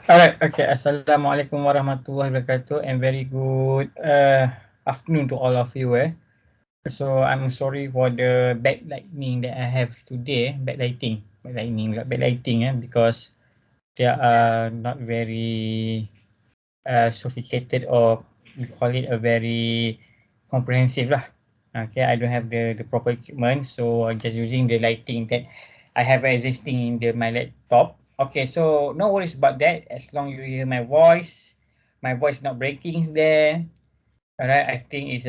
Alright, okay. Assalamualaikum warahmatullahi wabarakatuh and very good afternoon to all of you. So I'm sorry for the bad lightning that I have today. Bad lighting. Because they are not very sophisticated, or we call it a very comprehensive lah. Okay, I don't have the proper equipment, so I'm just using the lighting that I have existing in my laptop. Okay, so no worries about that. As long you hear my voice not breaking there. Alright, I think it's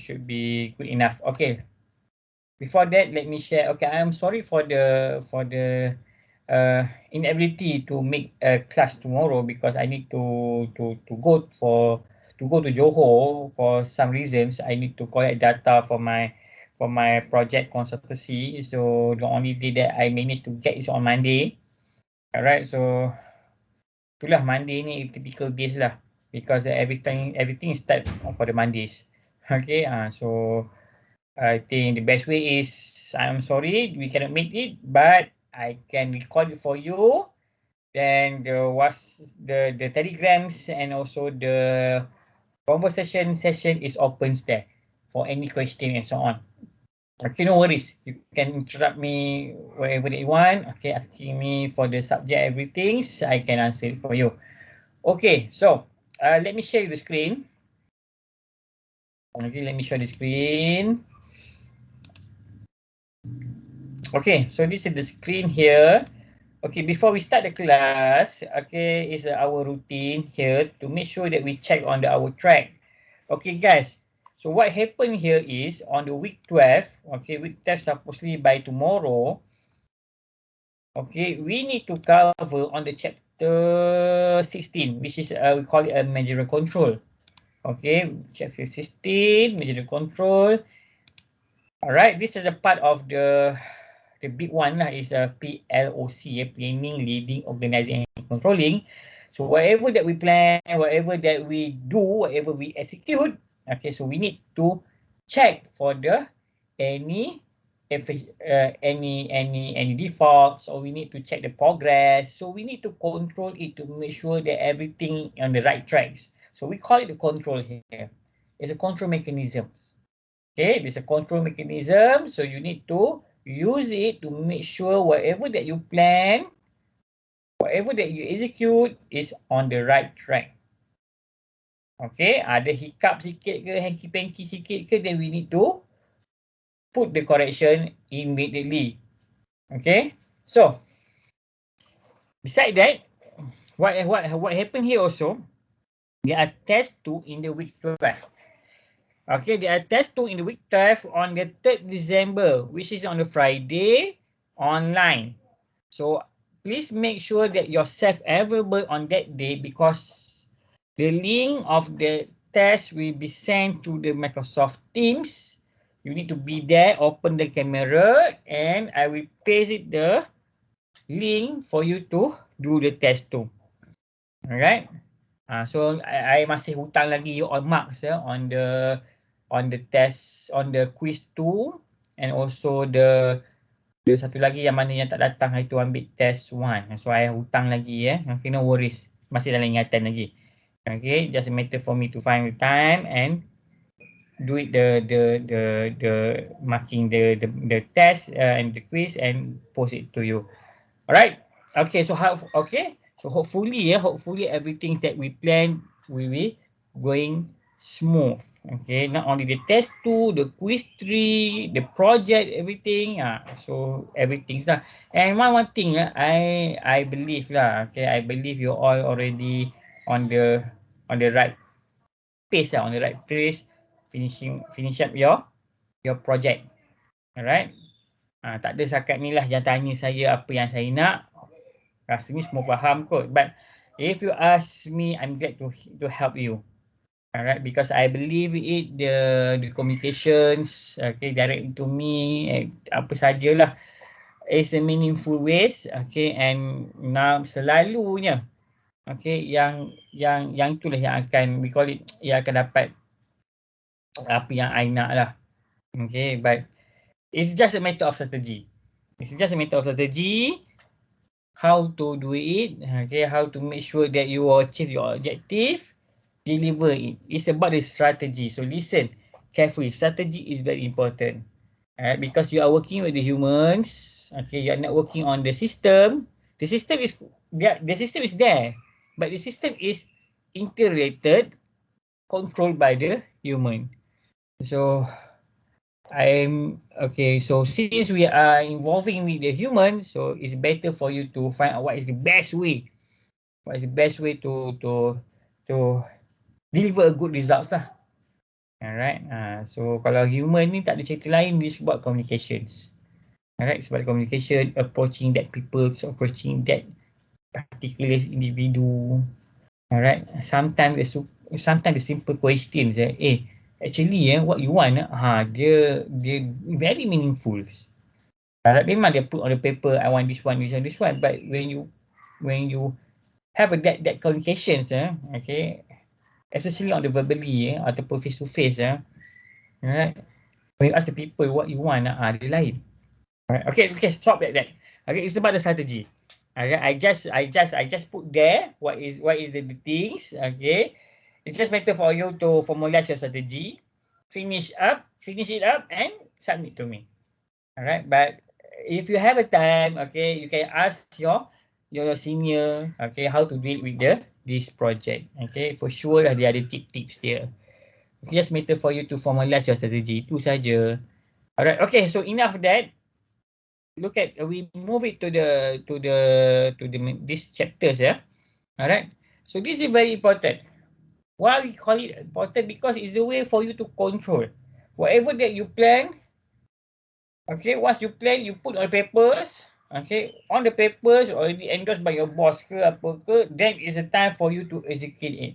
should be good enough. Okay, before that, let me share. Okay, I'm sorry for the inability to make a class tomorrow because I need to go to Johor for some reasons. I need to collect data for my project consultancy. So the only day that I managed to get is on Monday. Alright, so itulah Monday ni typical days lah, because everything start for the Mondays. Okay, so I think the best way is, I'm sorry we cannot make it, but I can record it for you. Then the telegrams and also the conversation session is open there for any question and so on. Okay, no worries. You can interrupt me wherever that you want. Okay, asking me for the subject, everything, so I can answer it for you. Okay, so let me share the screen. Okay, let me show the screen. Okay, so this is the screen here. Okay, before we start the class, okay, is our routine here to make sure that we check on our track. Okay, guys. So what happened here is on the week 12, okay, week 12 supposedly by tomorrow, okay, we need to cover on the chapter 16, which is we call it a managerial control. Okay, chapter 16, managerial control. Alright, this is a part of the big one lah, is a PLOC, planning, leading, organizing, and controlling. So whatever that we plan, whatever that we do, whatever we execute, okay, so we need to check for the any any defaults, or we need to check the progress. So we need to control it to make sure that everything on the right tracks. So we call it the control here. It's a control mechanisms. Okay, there's a control mechanism, so you need to use it to make sure whatever that you plan, whatever that you execute is on the right track. Okay, ada hiccup sikit ke, hanky-panky sikit ke, then we need to put the correction immediately. Okay, so beside that, what happened here also, there are test 2 in the week 12. Okay, there are test 2 in the week 12 on the 3rd December, which is on the Friday, online. So please make sure that you're available on that day, because the link of the test will be sent to the Microsoft Teams. You need to be there, open the camera, and I will paste the link for you to do the test too. Alright. So I masih hutang lagi you on marks on the test, on the quiz 2, and also the satu lagi yang mana yang tak datang hari tu ambil test 1. So I hutang lagi Okay, no worries. Masih dalam ingatan lagi. Okay, just a matter for me to find the time and do it the marking the test and the quiz and post it to you. Alright. Okay, so so hopefully everything that we plan will be going smooth. Okay, not only the test 2, the quiz 3, the project, everything. So everything's done. And one thing I believe lah. Okay, I believe you all already on the right pace on the right pace, finish up your project. Alright. Tak ada sakat ni lah yang tanya saya apa yang saya nak. Rasanya semua faham kot. But if you ask me, I'm glad to help you. Alright, because I believe it, the communications, okay, direct to me, apa sajalah, is a meaningful ways, okay, and now selalunya, okay, yang itulah yang akan, we call it, yang akan dapat apa yang I nak lah. Okay, but it's just a matter of strategy. It's just a matter of strategy. how to do it, okay, how to make sure that you will achieve your objective, deliver it. It's about the strategy. So listen carefully. Strategy is very important. Alright, because you are working with the humans, okay, you are not working on the system. The system is the system is there, but the system is integrated, controlled by the human. So I'm okay. So since we are involving with the human, so it's better for you to find out what is the best way. What is the best way to deliver a good results lah. Alright. So kalau human ni tak ada cerita lain, this about communications. Alright, sebab communication, approaching that people, so approaching that particular individu. Alright, sometimes the simple questions, actually, what you want, dia very meaningful. Alright, memang dia put on the paper, I want this one, this one, this one. But when you have that communications, okay, especially on the verbally, ataupun face to face, alright, when you ask the people what you want, dia lain. Alright, okay, stop that. Okay, it's about the strategy. Okay, I just put there what is the things. Okay, it's just better for you to formalize your strategy, finish it up, and submit to me. Alright, but if you have a time, okay, you can ask your senior, okay, how to deal with this project. Okay, for sure ada tips there. It's just better for you to formalize your strategy. Itu saja. Alright, okay, so enough of that. Look at we move it to the these chapters, all right. So this is very important. Why we call it important? Because it's a way for you to control whatever that you plan. Okay, once you plan, you put on papers. Okay, on the papers already endorsed by your boss ke apa ke, then is a time for you to execute it.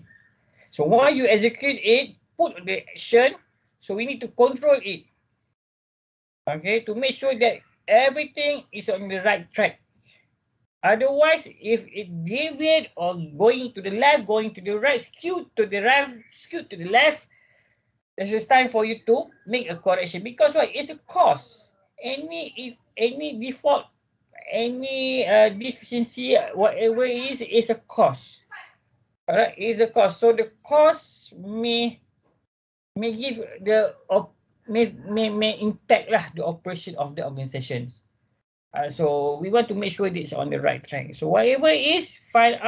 So while you execute it, put the action. So we need to control it. Okay, to make sure that everything is on the right track. Otherwise, if it deviate or going to the left, going to the right, skewed to the right, skewed to the left, it's time for you to make a correction. Because what? It's a cost. Any default, any deficiency, whatever it is a cost. Alright, is a cost. So the cost may give the may impact lah the operation of the organizations. So we want to make sure it's on the right track. So whatever is, fine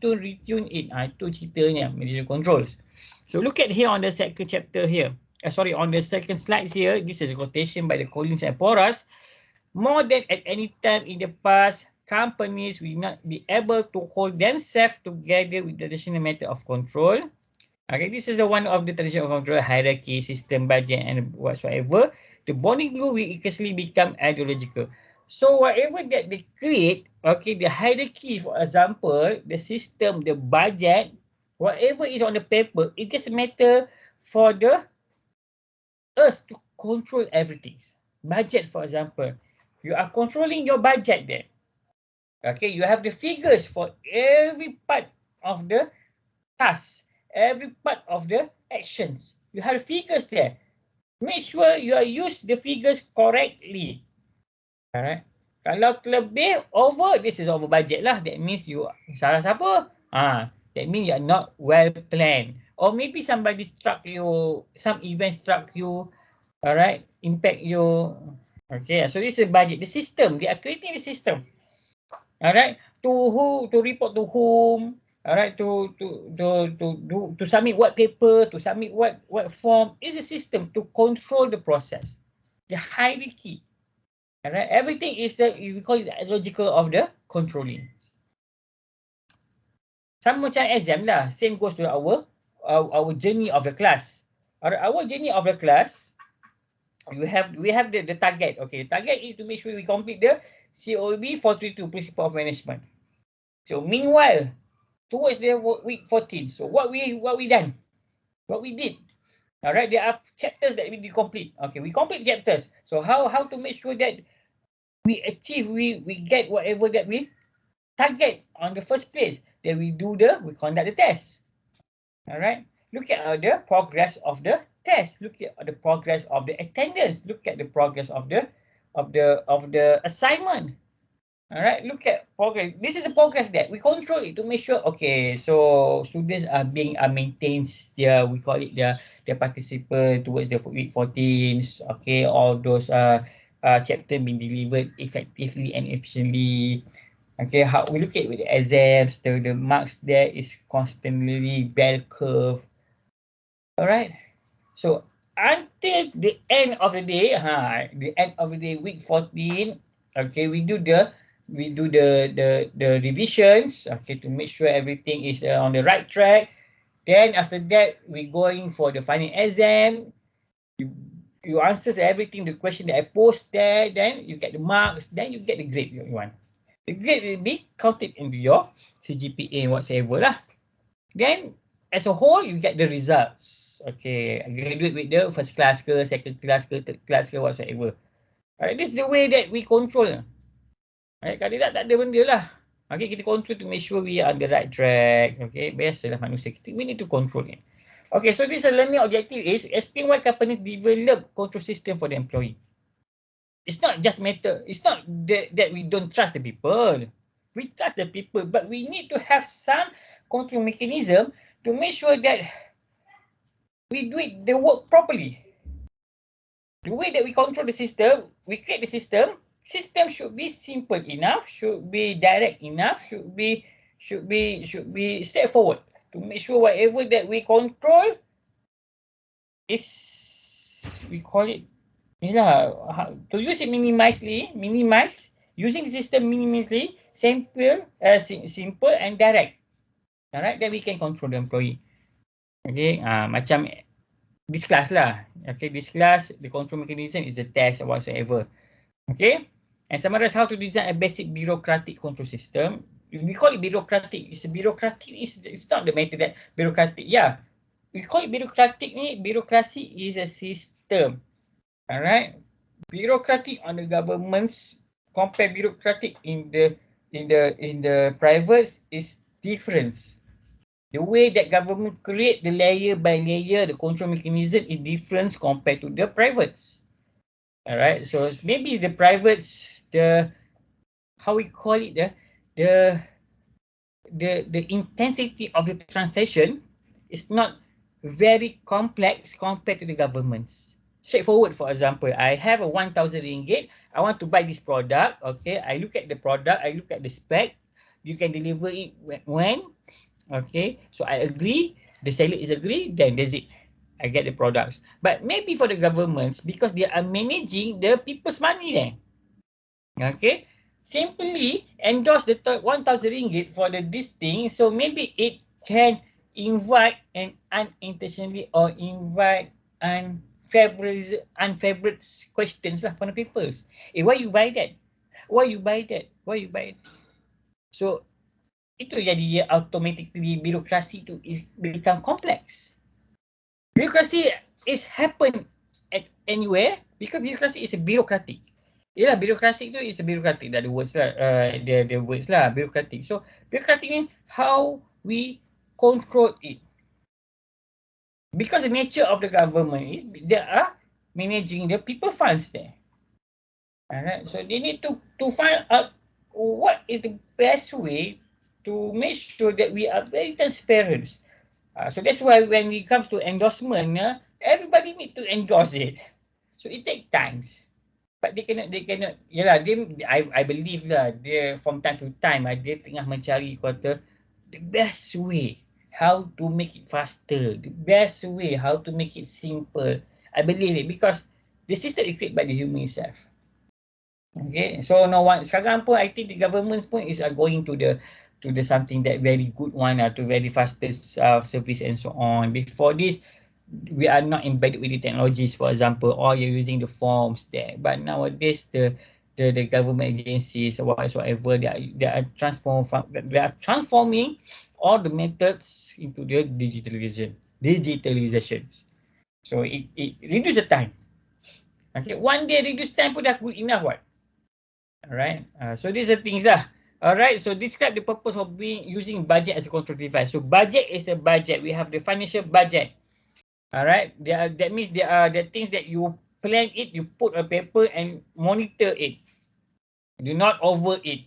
tune, retune it. Itu ceritanya managerial controls. So look at here on the second chapter here. On the second slide here. This is a quotation by the Collins and Porras. More than at any time in the past, companies will not be able to hold themselves together with the traditional method of control. Okay, this is the one of the traditional control, hierarchy, system, budget, and whatsoever. The bonding glue will easily become ideological. So whatever that they create, okay, the hierarchy, for example, the system, the budget, whatever is on the paper, it just matter for us to control everything. Budget, for example, you are controlling your budget there. Okay, you have the figures for every part of the task, every part of the actions. You have figures there. Make sure you use the figures correctly. Alright. Kalau terlebih over, this is over budget lah. That means you salah siapa? That means you are not well planned. Or maybe somebody struck you, some event struck you, alright, impact you. Okay, so this is budget. The system, they are creating the system. Alright, to report to whom? Alright, to submit what paper, to submit what form, is a system to control the process. The hierarchy. Alright, everything is we call it the logical of the controlling. Sama macam exam lah. Same goes to our journey of the class. Alright, our journey of the class, we have the target. Okay, the target is to make sure we complete the COB 432, Principle of Management. So meanwhile, towards the week 14, so what we done? What we did? Alright, there are chapters that we did complete. Okay, we complete chapters. So how to make sure that we achieve, we get whatever that we target on the first place. Then we conduct the test. Alright, look at the progress of the test. Look at the progress of the attendance. Look at the progress of the assignment. All right, look at progress. This is the progress that we control it to make sure. Okay, so students are being maintains their, we call it their participant towards the week 14s. Okay, all those chapter being delivered effectively and efficiently. Okay, how we look at with the exams, the marks there is constantly bell curve. All right. So until the end of the day, the end of the day, week 14, okay, we do the revisions, okay, to make sure everything is on the right track. Then after that, we going for the final exam. You you answers everything, the question that I post there, then you get the marks, then you get the grade you want. The grade will be counted into your CGPA whatsoever lah. Then as a whole, you get the results. Okay, I graduate with the first class ke, second class ke, third class ke, whatsoever. Alright, this is the way that we control. Alright, kandidat tak ada benda lah. Okay, kita control to make sure we are on the right track. Okay, biasalah manusia kita, we need to control it. Okay, so this learning objective is explain why companies develop control system for the employee. It's not just matter, it's not that we don't trust the people. We trust the people, but we need to have some control mechanism to make sure that we do it the work properly. The way that we control the system, we create the system. System should be simple enough, should be direct enough, should be straightforward to make sure whatever that we control is, we call it, to use it minimize using the system minimally, simple and direct. Alright, then we can control the employee. Okay, macam this class lah. Okay, this class, the control mechanism is the test or whatsoever. Okay, and summarize how to design a basic bureaucratic control system. We call it bureaucratic. It's bureaucratic. It's not the matter that bureaucratic. Yeah, we call it bureaucratic. Bureaucracy is a system. Alright, bureaucratic on the governments compare bureaucratic in the private is different. The way that government create the layer by layer, the control mechanism is different compared to the privates. All right, so maybe the privates, the, how we call it, the the intensity of the transaction is not very complex compared to the governments. Straightforward, for example, I have a 1,000 ringgit. I want to buy this product. Okay, I look at the product, I look at the spec. You can deliver it when. Okay, so I agree, the seller is agree, then that's it. I get the products. But maybe for the governments, because they are managing the people's money there. Okay, simply endorse the 1,000 ringgit for this thing. So maybe it can invite and unintentionally or invite unfavorite questions lah from the peoples. Why you buy that? Why you buy that? Why you buy it? So itu jadi automatically birokrasi tu is become complex. Birokrasi is happen at anywhere because birokrasi is a bureaucratic. Yalah, birokrasi tu is a bureaucratic. Dah the words lah, the words lah, bureaucratic. So bureaucratic ni how we control it. Because the nature of the government is they are managing the people funds there. Alright, so they need to find out what is the best way to make sure that we are very transparent. So that's why when it comes to endorsement, everybody need to endorse it. So it takes time. But they cannot, yalah, I believe lah, dia from time to time, dia tengah mencari kata the best way how to make it faster, the best way how to make it simple. I believe it because the system is created by the human itself. Okay, so no one, sekarang pun I think the government pun is going to the something that very good one, to very fastest service and so on. Before this, we are not embedded with the technologies, for example, or you're using the forms there. But nowadays, the government agencies or whatsoever, they are transforming all the methods into the digitalizations. So it reduce the time. Okay, one day reduce time pun dah good enough, what? Alright, so these are things lah. Alright, so describe the purpose of using budget as a control device. So budget is a budget. We have the financial budget. Alright, that means there are the things that you plan it, you put a paper and monitor it. Do not over it.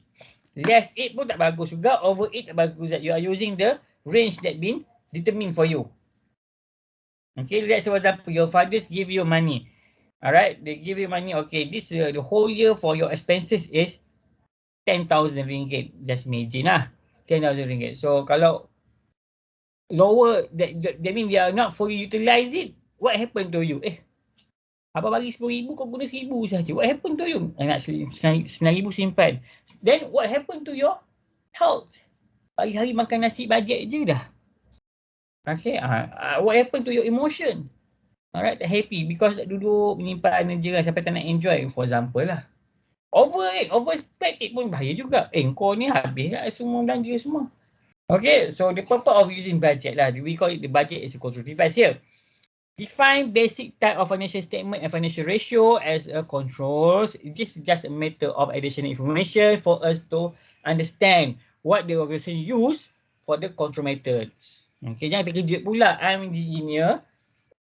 Less 8 pun tak bagus juga. Over 8 tak bagus. You are using the range that been determined for you. Okay, let's say for example, your fathers give you money. Alright, they give you money. Okay, this the whole year for your expenses is 10,000 ringgit. Just imagine lah. 10,000 ringgit. So kalau lower, that mean they are not fully utilize it. What happened to you? Abang bagi 10,000, kau guna 1,000 saja. What happened to you? Nak 9,000 simpan. Then what happened to your health? Hari-hari makan nasi bajet je dah. Okay, what happened to your emotion? Alright, tak happy because tak duduk menyimpan je lah sampai tak nak enjoy, for example lah. Overspend pun bahaya juga. Kau ni habis lah semua belanja semua. Okay, so the purpose of using budget lah. We call it the budget is a control device here. Define basic type of financial statement and financial ratio as a controls. This is just a matter of additional information for us to understand what the organization use for the control methods. Okay, jangan terkejut pula. I'm engineer.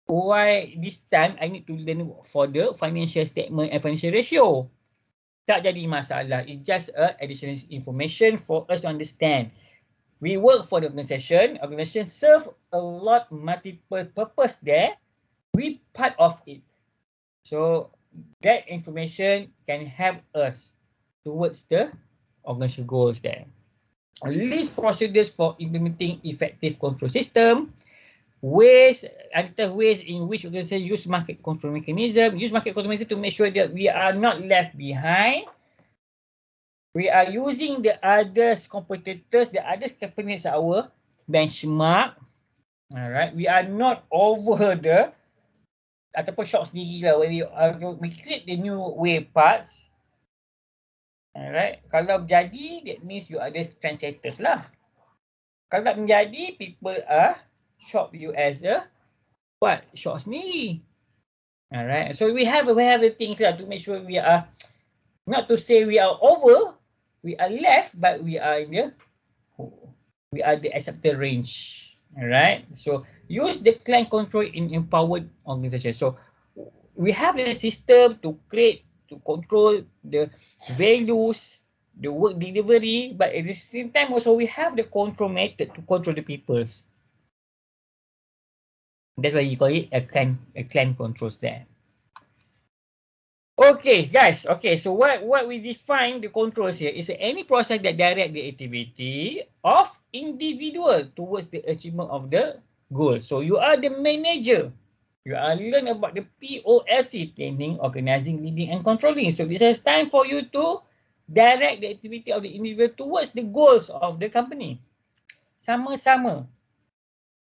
Why this time I need to learn for the financial statement and financial ratio? Tak jadi masalah. It's just a additional information for us to understand. We work for the organization. Organization serve a lot multiple purpose there. We part of it. So that information can help us towards the organization goals there. List procedures for implementing effective control system. Ways in which organization use market control mechanism. Use market control mechanism to make sure that we are not left behind. We are using the others competitors, the others companies our benchmark. Alright, we are not over the ataupun shop sendiri lah. When we create the new way parts. Alright, kalau jadi, that means you are the trendsetters lah. Kalau tak menjadi, people are shop you as a shop sendiri. Alright, so we have the things lah to make sure we are, not to say we are over, we are left, but we are in the accepted range. Alright, so use the client control in empowered organization. So we have a system to create, to control the values, the work delivery, but at the same time also we have the control method to control the peoples. That's why you call it a clan controls there. Okay, guys. Okay, so what we define the controls here is any process that direct the activity of individual towards the achievement of the goal. So you are the manager. You are learn about the POLC, planning, organizing, leading, and controlling. So this is time for you to direct the activity of the individual towards the goals of the company. Sama-sama.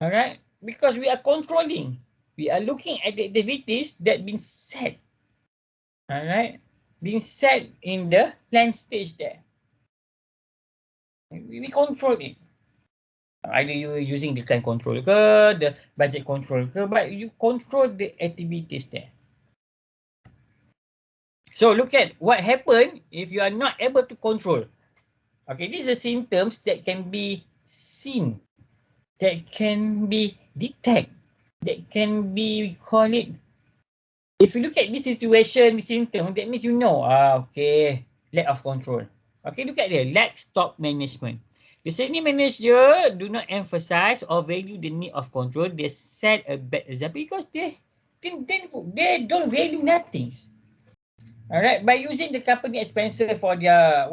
Alright? Because we are controlling. We are looking at the activities that been set. Alright? Being set in the plan stage there. We control it. Either you using the client control ke, the budget control ke, but you control the activities there. So look at what happen if you are not able to control. Okay, these are symptoms that can be seen, that can be detected, that can be, we call it, if you look at this situation, the symptom, that means you know, okay, lack of control. Okay, look at the lack stock management. The senior manager do not emphasize or value the need of control. They set a bad example because they don't value nothing. Alright, by using the company expenses for their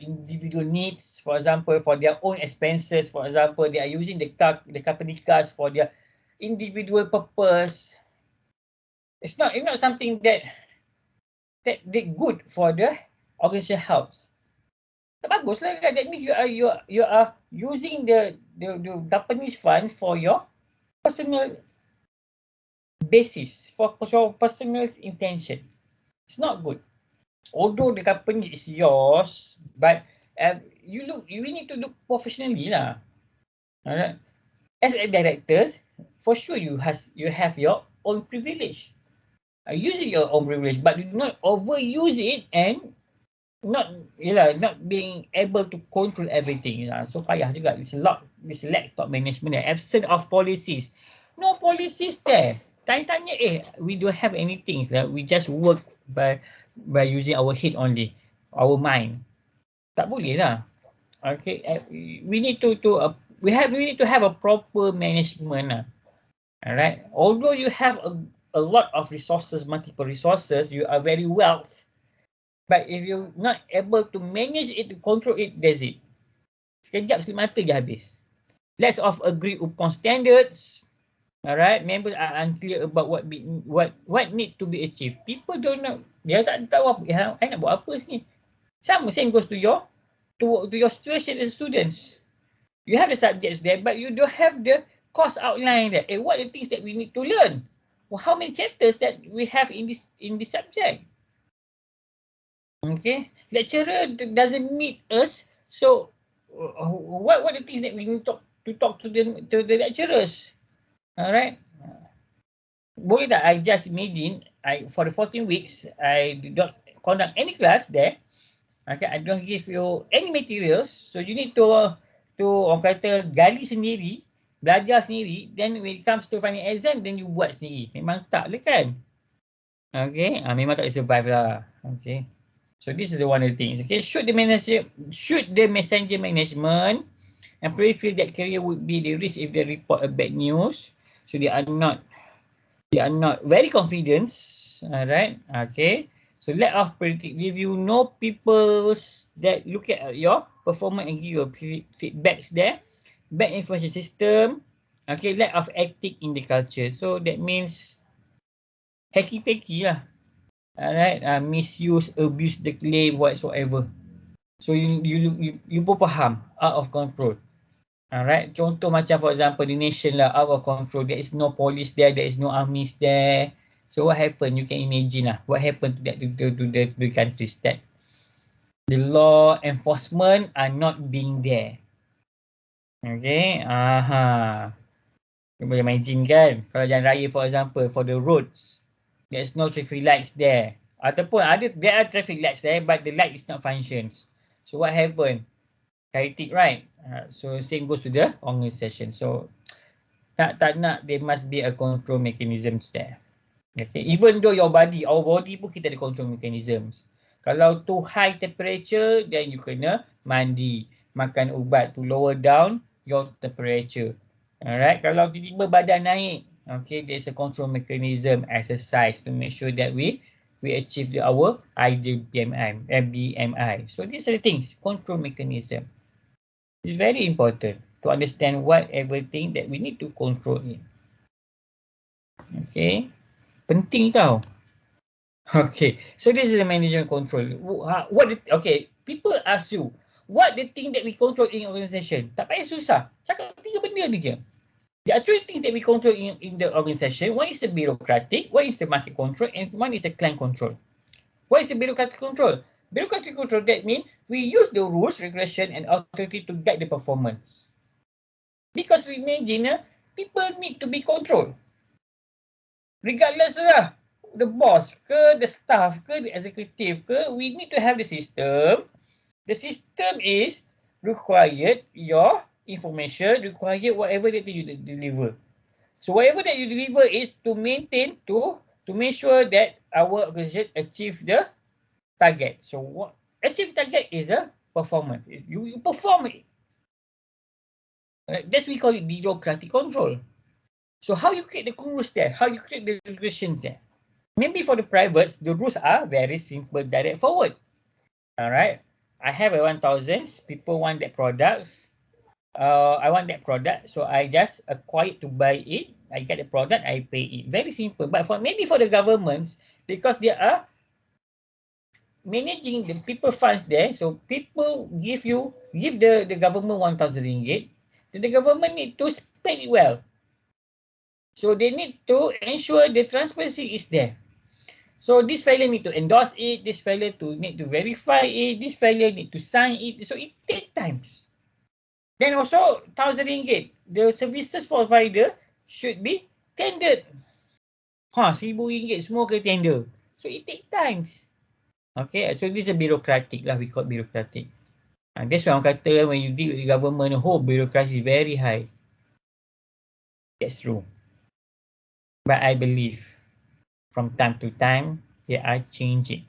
individual needs, for example, for their own expenses, for example, they are using the company cars for their individual purpose. It's not something that good for the organization health. Tak bagus lah kan? That means you are using the company's fund for your personal basis, for your personal intention. It's not good. Although the company is yours, but you need to look professionally lah. Alright. As a director, for sure you have your own privilege. Use your own privilege, but do not overuse it and not being able to control everything. So payah juga. It's lack stock management, absence of policies. No policies there. Tanya-tanya, we don't have anything. We just work by using our head only, our mind. Tak boleh lah. Okay, we need to we need to have a proper management lah. Alright. Although you have a lot of resources, multiple resources, you are very wealth. But if you're not able to manage it, to control it, that's it. Sekejap selip mata je habis. Let's of agree upon standards. Alright, members are unclear about what need to be achieved. People don't know. Dia tak tahu apa. I nak buat apa sini. Same goes to your situation as students. You have the subjects there, but you don't have the course outline there. What are the things that we need to learn? Well, how many chapters that we have in this subject? Okay, lecturer doesn't meet us, so what are the things that we need to talk to the lecturers? All right. Boleh tak I just imagine for the 14 weeks I did not conduct any class there. Okay, I don't give you any materials, so you need to orang kata gali sendiri, belajar sendiri. Then when it comes to final exam, then you buat sendiri. Memang tak lah kan? Okay, memang tak boleh survive lah. Okay, so this is the one of the things. Okay, should the messenger management employee feel that career would be the risk if they report a bad news, so they are not very confident. Alright, okay. So lack of predictive review, no people that look at your performance and give you feedbacks there. Bad information system, okay. Lack of ethic in the culture, so that means hacky-packy lah. Alright, misuse, abuse the claim, whatsoever. So you pun faham, out of control. Alright, contoh macam for example the nation lah, out of control. There is no police there is no armies there. So what happened? You can imagine lah. What happened to the countries that the law enforcement are not being there. Okay. You boleh imagine kan? Kalau jalan raya for example, for the roads, there's no traffic lights there. Ataupun there are traffic lights there, but the light is not functions. So what happened? Chaotic, right? So same goes to the organisation. So tak nak, there must be a control mechanisms there. Okay, even though our body pun kita ada control mechanisms. Kalau too high temperature, then you kena mandi, makan ubat to lower down your temperature. Alright, kalau tiba-tiba badan naik, okay, there's a control mechanism, exercise to make sure that we achieve our ideal BMI. So these are the things, control mechanism. It's very important to understand what everything that we need to control in. Okay. Penting tau. Okay, so this is the management control. People ask you, what the thing that we control in organisation? Tak payah susah. Cakap 3 benda je. There are 3 things that we control in the organisation. One is the bureaucratic, one is the market control, and one is the client control. What is the bureaucratic control? Bureaucratic control, that means we use the rules, regulation, and authority to guide the performance. Because we imagine people need to be controlled. Regardless lah, the boss ke, the staff ke, the executive ke, we need to have the system. The system is required your information, required whatever that you deliver. So whatever that you deliver is to maintain, to make sure that our organization achieve the target. So what achieve target is a performance. You perform it. That's we call it bureaucratic control. So how you create the rules there? How you create the regulations there? Maybe for the privates, the rules are very simple, direct forward. All right. I have a 1,000. People want that products. I want that product, so I just acquire to buy it. I get the product, I pay it. Very simple. But maybe for the governments, because they are managing the people funds there, so people give the government 1,000 ringgit. Then the government need to spend it well. So they need to ensure the transparency is there. So this fellow need to endorse it, this fellow need to verify it, this fellow need to sign it. So it takes times. Then also 1,000 ringgit, the services provider should be tendered. 1,000 ringgit semua ke tender. So it takes times. Okay, so this is bureaucratic lah, we call bureaucratic. That's why orang kata when you deal with the government, bureaucracy is very high. That's true. But I believe from time to time, they are changing.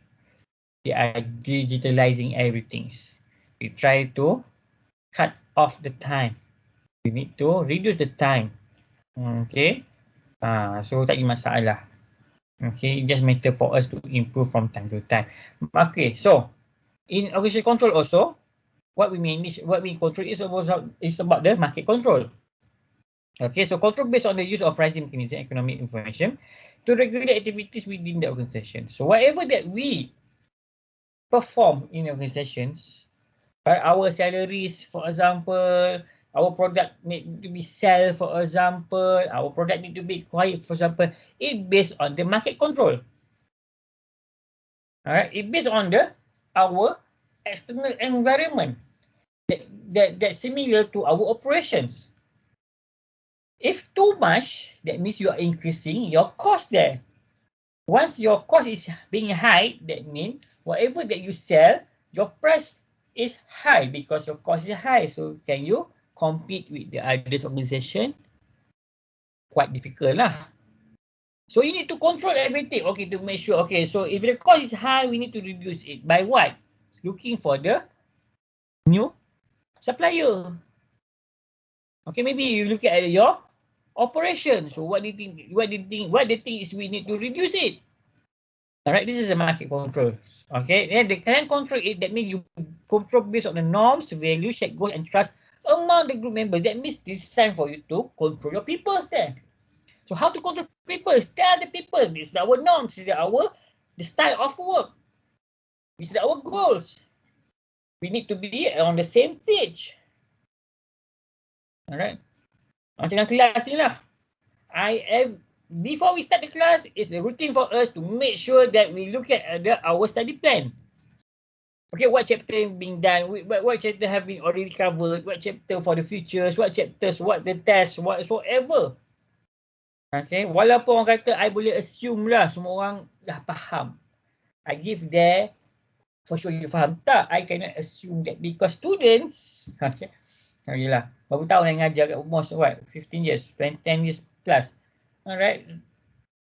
They are digitalizing everything. We try to cut off the time. We need to reduce the time. Okay. So tak ada masalah. Okay, it just matter for us to improve from time to time. Okay, so in organization control also, what we manage, what we control is about the market control. Okay, so control based on the use of pricing mechanism, economic information to regulate activities within the organization. So whatever that we perform in organizations, our salaries, for example, our product need to be sell, for example, our product need to be acquired, for example, it based on the market control. Alright, it based on our external environment that's similar to our operations. If too much, that means you are increasing your cost there. Once your cost is being high, that means whatever that you sell, your price is high because your cost is high. So can you compete with the others organization? Quite difficult lah. So you need to control everything. Okay, to make sure. Okay, so if the cost is high, we need to reduce it. By what? Looking for the new supplier. Okay, maybe you look at your operation. So what do you think? What the thing is we need to reduce it. All right, this is a market control. Okay, then the client control is that means you control based on the norms, values, set goals, and trust among the group members. That means it's time for you to control your people there. So how to control people? Tell the people this is our norms, this is the style of work, this is our goals. We need to be on the same page. All right. Macam dalam kelas ni lah. Before we start the class, it's the routine for us to make sure that we look at our study plan. Okay, what chapter being done, what chapter have been already covered, what chapter for the futures, what chapters, what the test, whatsoever. Okay, walaupun orang kata I boleh assume lah semua orang dah faham. I give there, for sure you faham. Tak, I cannot assume that because students, okay, yelah, berapa tahun yang ngajar kat almost what, 15 years, 10 years plus. Alright,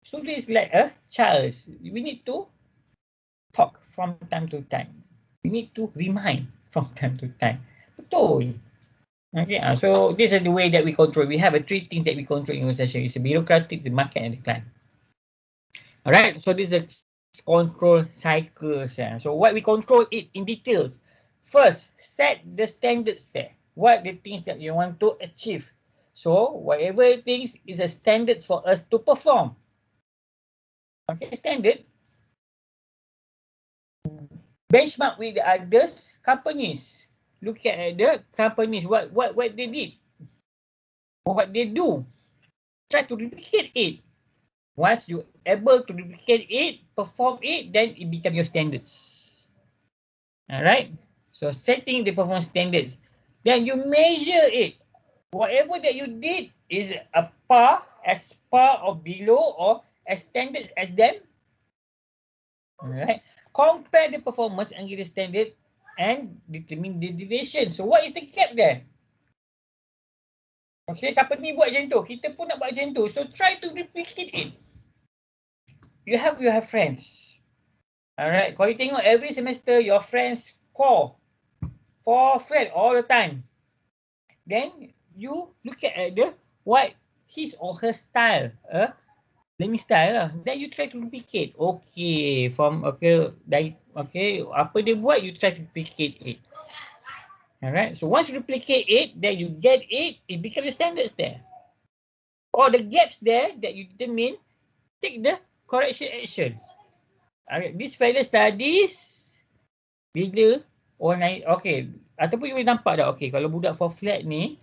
students like a child. We need to talk from time to time. We need to remind from time to time. Betul. Okay, so this is the way that we control. We have three things that we control in organization. It's a bureaucratic, the market, and the client. Alright, so this is control cycles. Yeah. So what we control it in details. First, set the standards there. What the things that you want to achieve. So whatever things is a standard for us to perform. Okay, standard. Benchmark with the others companies. Look at the companies, what they did, what they do. Try to replicate it. Once you able to replicate it, perform it, then it become your standards. All right. So setting the performance standards, then you measure it. Whatever that you did is a par, as par or below, or as standards as them. All right. Compare the performance and get the standard and determine the deviation. So what is the gap there? Okay, company buat macam tu, kita pun nak buat macam tu. So try to replicate it. You have friends. Alright, kalau you tengok every semester your friends score 4 friend all the time. Then you look at what his or her style, learning style lah. Then you try to replicate. Okay, apa dia buat, you try to replicate it. Alright, so once you replicate it, then you get it, it becomes the standards there. Or the gaps there that you determine, take the correction actions. Alright, this fellow studies, bila orang lain, okay, ataupun you boleh nampak dah, okay, kalau budak for flat ni,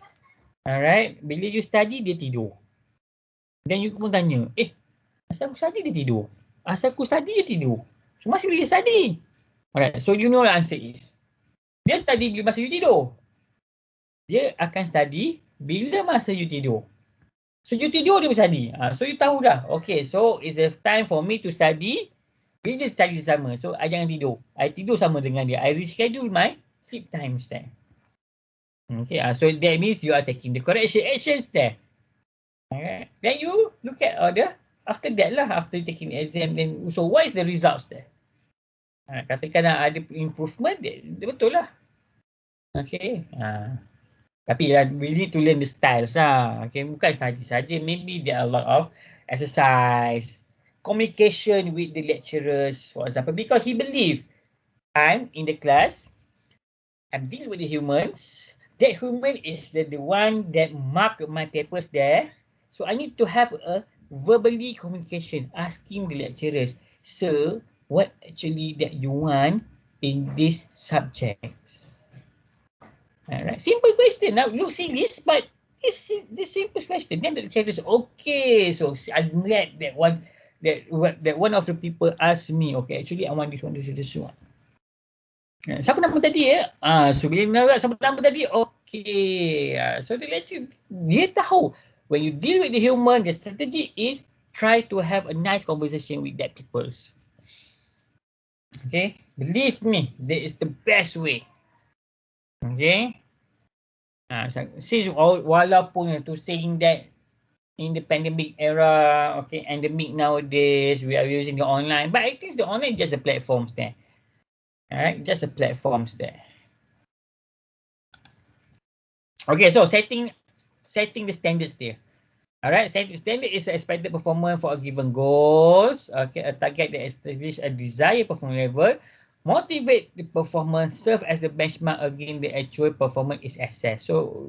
alright, bila you study, dia tidur. Then you pun tanya, asal aku study, dia tidur. Asal aku study, dia tidur. So, masih dia study. Alright, so you know the answer is, dia study bila masa you tidur. Dia akan study bila masa you tidur. So you tidur, dia berstudy. So you tahu dah. Okay, so it's a time for me to study. Bila dia study sama. So I jangan tidur. I tidur sama dengan dia. I reschedule my sleep times there. Okay, so that means you are taking the correction actions there. Okay. Then you look at after that lah, after taking the exam, then so what is the results there? Katakan ada improvement, betul lah. Okay. Tapi we need to learn the styles lah. Okay, bukan study saja. Maybe there are a lot of exercise, communication with the lecturers, for example, because he believe I'm in the class, I'm dealing with the humans. That human is the one that mark my papers there. So I need to have a verbally communication, asking the lecturers, sir, what actually that you want in these subjects? Alright, simple question. Now look serious, but it's the simple question. Then the lecturer says, okay. So I'm glad that one of the people asked me, okay, actually I want this one. Siapa nama tadi ya? So bila nak siapa nama tadi? Okay. So the lecturer, dia tahu when you deal with the human, the strategy is try to have a nice conversation with that peoples. Okay, believe me, that is the best way. Okay. Since walaupun to saying that in the pandemic era, okay, endemic nowadays, we are using the online, but I think the online just the platforms there. Alright, just the platforms there. Okay, so setting the standards there. Alright, standard is the expected performance for a given goals. Okay, a target that establish a desired performance level. Motivate the performance, serve as the benchmark against the actual performance is assessed. So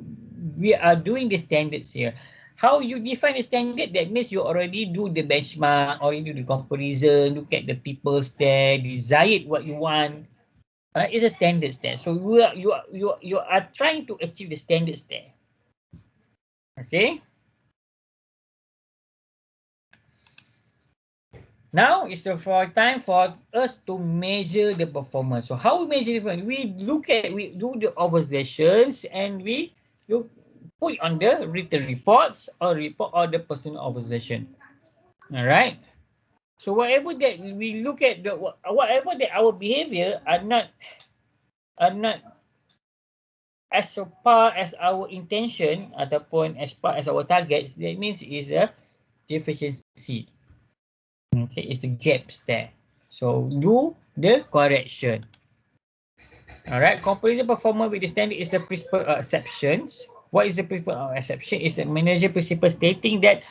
we are doing the standards here. How you define the standard? That means you already do the benchmark, already do the comparison, look at the people's there, desired what you want. It's a standards there. So you are trying to achieve the standards there. Okay. Now is the time for us to measure the performance. So how we measure it? We do the observations and we put on the written reports or the personal observation. All right. So whatever that we look at whatever that our behavior are not as far as our intention ataupun as far as our targets, that means is a deficiency. Okay, it's the gaps there. So do the correction. Alright, comparison performance with the standard is the principle of exceptions. What is the principle of exception? Is the manager principle stating that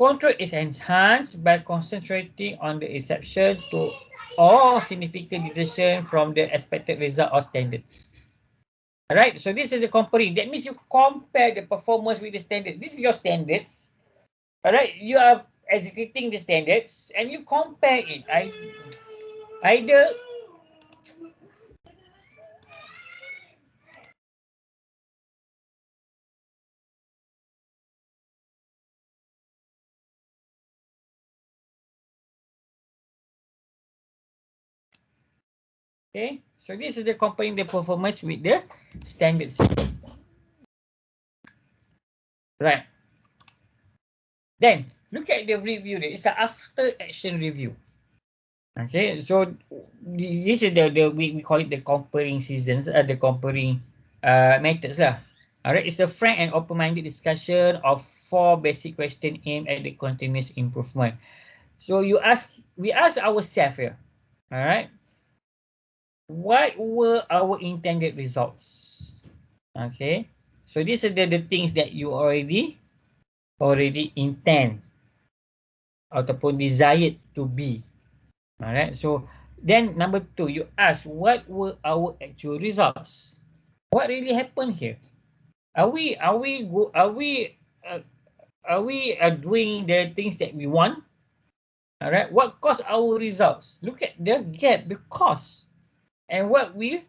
control is enhanced by concentrating on the exception to all significant deviation from the expected result or standards. Alright, so this is the comparing. That means you compare the performance with the standard. This is your standards. Alright, you are executing the standards and you compare it. Either okay, so this is the comparing the performance with the standards. Right. Then look at the review. It's an after action review. Okay, so this is the we call it the comparing seasons, the comparing methods lah. Alright, it's a frank and open-minded discussion of 4 basic questions aimed at the continuous improvement. So we ask ourselves here. Alright, what were our intended results? Okay, so these are the things that you already intend ataupun desired to be. Alright, so then number 2, you ask what were our actual results? What really happened here? Are we doing the things that we want? Alright, what caused our results? Look at the gap, the cost, and what we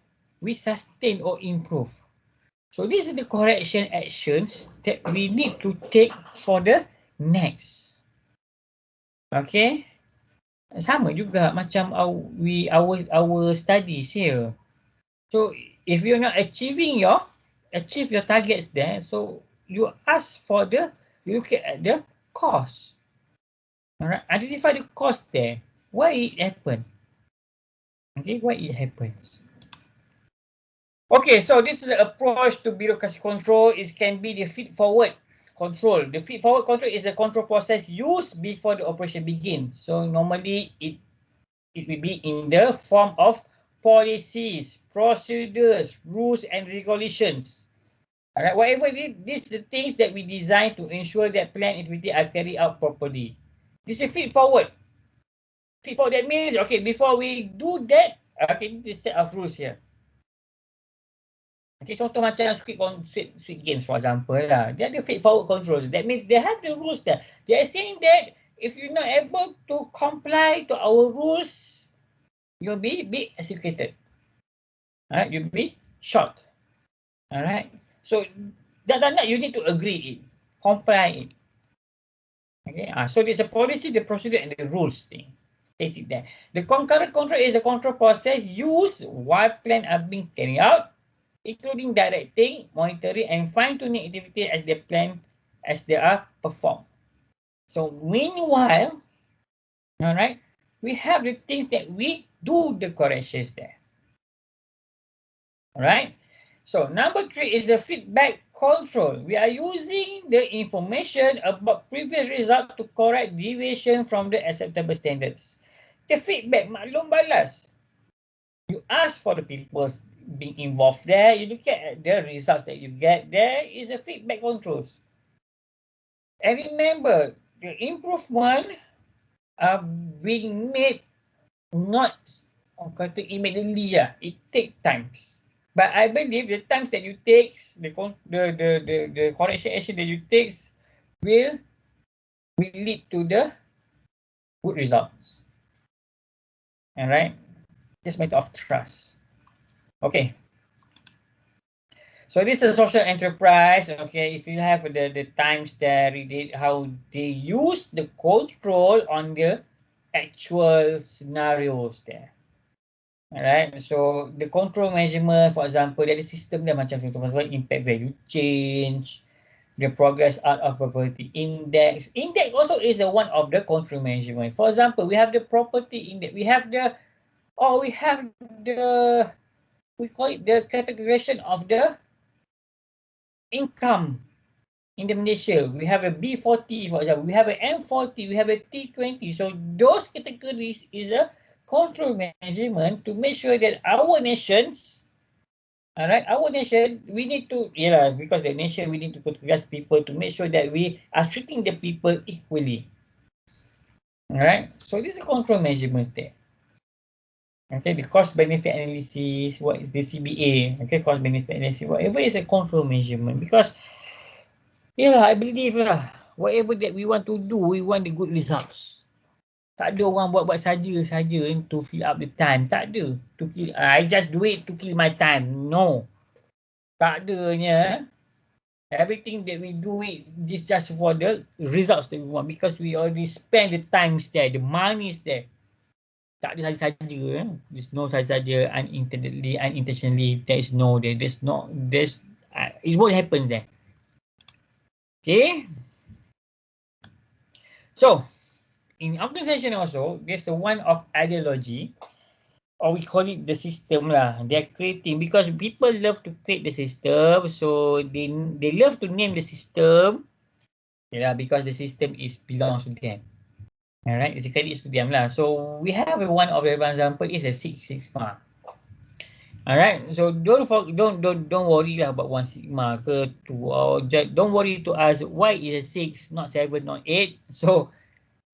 sustain or improve. So this is the correction actions that we need to take for the next. Okay, sama juga macam our studies here. So if you're not achieve your targets there, so you ask for you look at the cost. Alright, identify the cost there. Why it happened? Okay, why it happens? Okay, so this is the approach to bureaucracy control. It can be the feed-forward control. The feed-forward control is the control process used before the operation begins. So normally it will be in the form of policies, procedures, rules, and regulations. All right, whatever these the things that we design to ensure that plan activity are carried out properly. This is feed forward. Feed forward, that means, okay, before we do that, okay, this set of rules here. Okay, contoh macam sweet games for example lah. Dia ada feed forward controls. That means they have the rules there. They are saying that if you're not able to comply to our rules, you'll be executed. Alright, you'll be shot. Alright. So that you need to agree it, comply it. Okay. So there's a policy, the procedure, and the rules thing stated there. The concurrent control is the control process used while plans are being carried out, including directing, monitoring, and fine-tuning activity as they are performed. So meanwhile, all right, we have the things that we do the corrections there. All right. So number 3 is the feedback control. We are using the information about previous result to correct deviation from the acceptable standards. The feedback, maklum balas. You ask for the people being involved there. You look at the results that you get. There is a feedback controls. And remember, the improvement are being made not immediately. It takes times. But I believe the times that you take, the correction action that you take will lead to the good results. All right, just matter of trust. Okay. So this is a social enterprise. Okay, if you have the times there, how they use the control on the actual scenarios there. Alright, so the control measurement, for example, dari sistem dia macam contoh, for example, impact value change, the progress out of poverty index. Index also is one of the control measurement. For example, we have the property index. We have the we call it the categorization of the income in the Malaysia. We have a B40, for example. We have a M40. We have a T20. So those categories is a control measurement to make sure that our nations, all right, our nation, we need to, because the nation, we need to categorize people to make sure that we are treating the people equally. All right, so this is control measurements there. Okay, the cost benefit analysis, what is the CBA? Okay, cost benefit analysis, whatever is a control measurement, because I believe whatever that we want to do, we want the good results. Tak ada orang buat saja to fill up the time. Tak ada. I just do it to kill my time. No. Tak adanya. Everything that we do it is just for the results that we want, because we already spend the time there, the money is there. Tak ada saja. There's no saja unintentionally. It won't happen there. Okay. So, in organization also, there's one of ideology, or we call it the system lah. They're creating, because people love to create the system, so they love to name the system, because the system belongs to them. All right, it's a credit to them lah. So we have one of the example is a Six Sigma. All right, so don't worry lah about 1 Sigma ke 2, or don't worry to ask why is a 6 not 7 not 8. So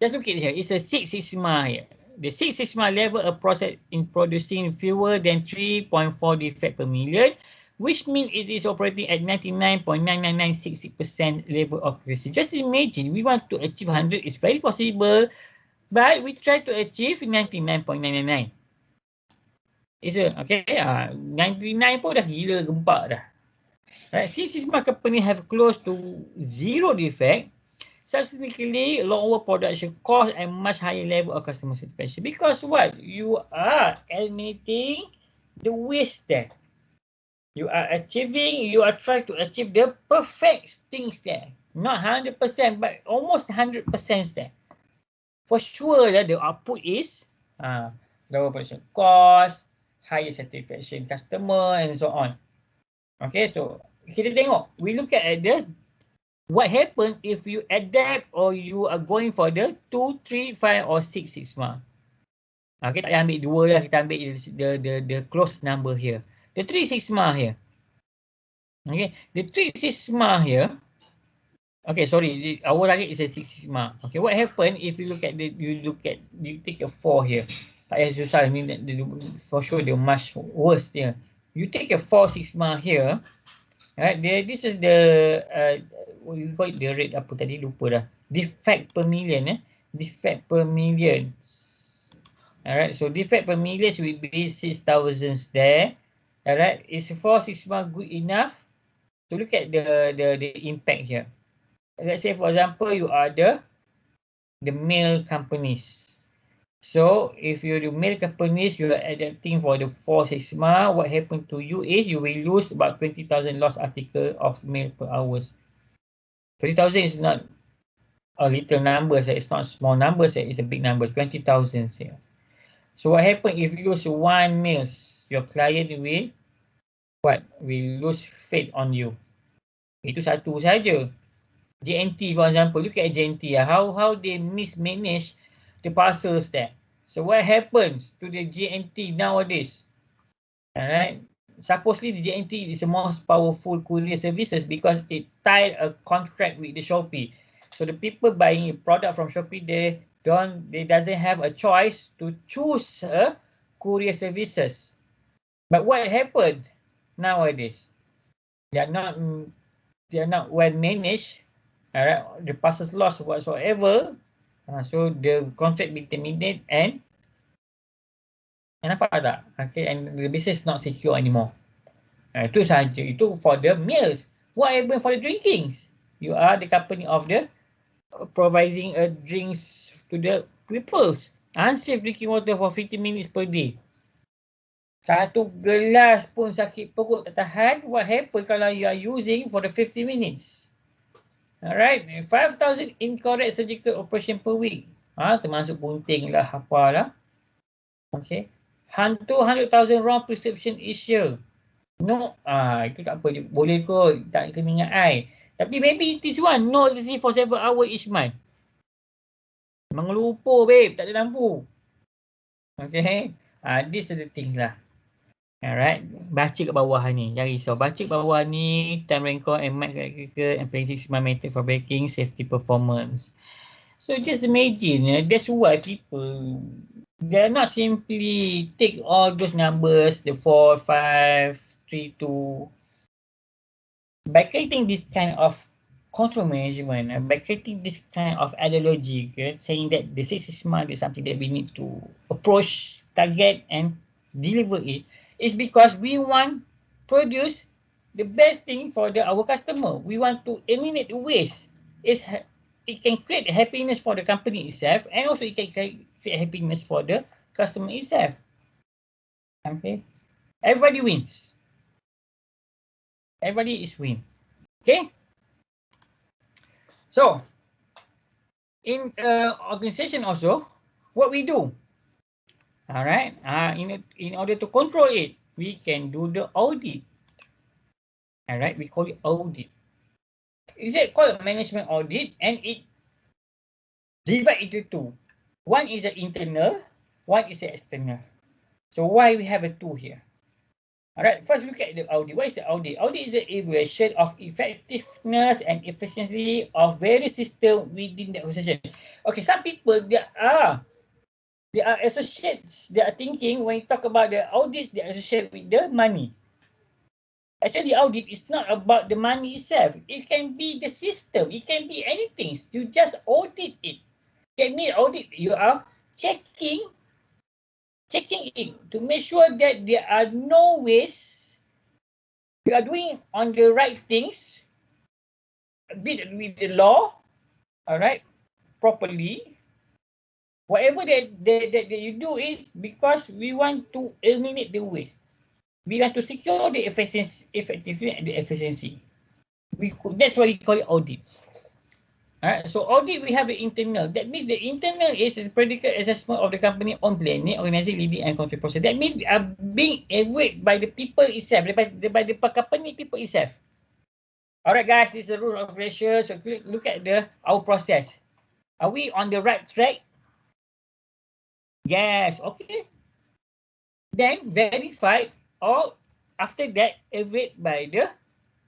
just look at here. It's a Six Sigma here. The Six Sigma level a process in producing fewer than 3.4 defect per million, which means it is operating at 99.9996% level of accuracy. Just imagine, we want to achieve 100. It's very possible, but we try to achieve 99.999. Is it okay? 99 pun dah gila gempak dah. Right? Six Sigma company have close to 0 defect, subsequently lower production cost and much higher level of customer satisfaction. Because what? You are eliminating the waste there. You are trying to achieve the perfect things there. Not 100%, but almost 100% there. For sure, the output is lower production cost, higher satisfaction customer, and so on. Okay, so kita tengok. We look at what happens if you adapt or you are going for the 2, 3, 5 or 6 Sigma. Okay, tak payah ambil 2 lah, kita ambil the close number here. The 3 sigma here. Okay, the 3 sigma here. Okay, sorry, our target is a 6 sigma. Okay, what happen if you take a 4 here? Tak payah susah, I mean, for sure they're much worse here. You take a 4 sigma here, right? This is the what you call it, the rate apa tadi, lupa dah. Defect per million, defect per million. Alright, so defect per million will be 6,000 there. Alright, is 4 sigma good enough? So look at the impact here. Let's say, for example, you are the mail companies. So if you're the mail companies, you are adapting for the 4 sigma. What happened to you is you will lose about 20,000 lost article of mail per hours. 20,000 is not a little number. It's not small numbers. It's a big number. 20,000 here. So what happens if you lose one mail? Your client will what? Will lose faith on you. Itu satu saja. JNT, for example, look at JNT, how they mismanage the parcels there. So what happens to the JNT nowadays? Alright, supposedly the JNT is the most powerful courier services because it tied a contract with the Shopee. So the people buying a product from Shopee, they doesn't have a choice to choose a courier services. But what happened nowadays? They are not well managed. Alright, the parcels lost whatsoever. So the contract be terminated and nampak tak? Okay, and the business not secure anymore. Itu saja. Itu for the meals. What happened for the drinkings? You are the company of the providing drinks to the peoples. Unsafe drinking water for 50 minutes per day. Satu gelas pun sakit perut tak tahan. What happen kalau you are using for the 50 minutes? Alright, 5,000 incorrect surgical operation per week. Termasuk bunting lah, apalah. Okay. 100,000 wrong prescription issue. No, itu tak apa. Boleh kot, tak kena ingat I. Tapi maybe it is one. No, electricity for 7 hours each month. Memang lupa, babe. Tak ada lampu. Okay. These are the things lah. Alright, baca kat bawah ni, jangan risau. Baca kat bawah ni, time record and mic critical and playing 6 method for braking, safety performance. So just imagine, that's why people, they're not simply take all those numbers, the 4, 5, 3, 2. By creating this kind of control management, by creating this kind of ideology, saying that the 6 month is something that we need to approach, target and deliver it, is because we want produce the best thing for our customer. We want to eliminate the waste. It can create happiness for the company itself, and also it can create happiness for the customer itself. Okay, everybody wins. Everybody is win. Okay. So in organization also, what we do, all right, in order to control it, we can do the audit. All right, we call it audit. Is it called management audit? And it divide into two. One is an internal, one is an external. So why we have a two here? All right, first look at the audit. What is the audit? Audit is an evaluation of effectiveness and efficiency of various systems within the organization. Okay, some people, they are associates. They are thinking when you talk about the audits, they associate with the money. Actually, audit is not about the money itself. It can be the system. It can be anything. You just audit it. That means audit, you are checking it to make sure that there are no ways. You are doing on the right things, with the law, all right, properly. Whatever that you do is because we want to eliminate the waste. We want to secure the efficiency, effectiveness and the efficiency. That's why we call it audits. Alright, so audit we have the internal. That means the internal is a predicate assessment of the company on planning, organizing, leading, and control process. That means being evaluated by the people itself, by the company people itself. Alright, guys, this is the rule of operation. So look at our process. Are we on the right track? Yes, okay. Then verified, or after that evaluated by the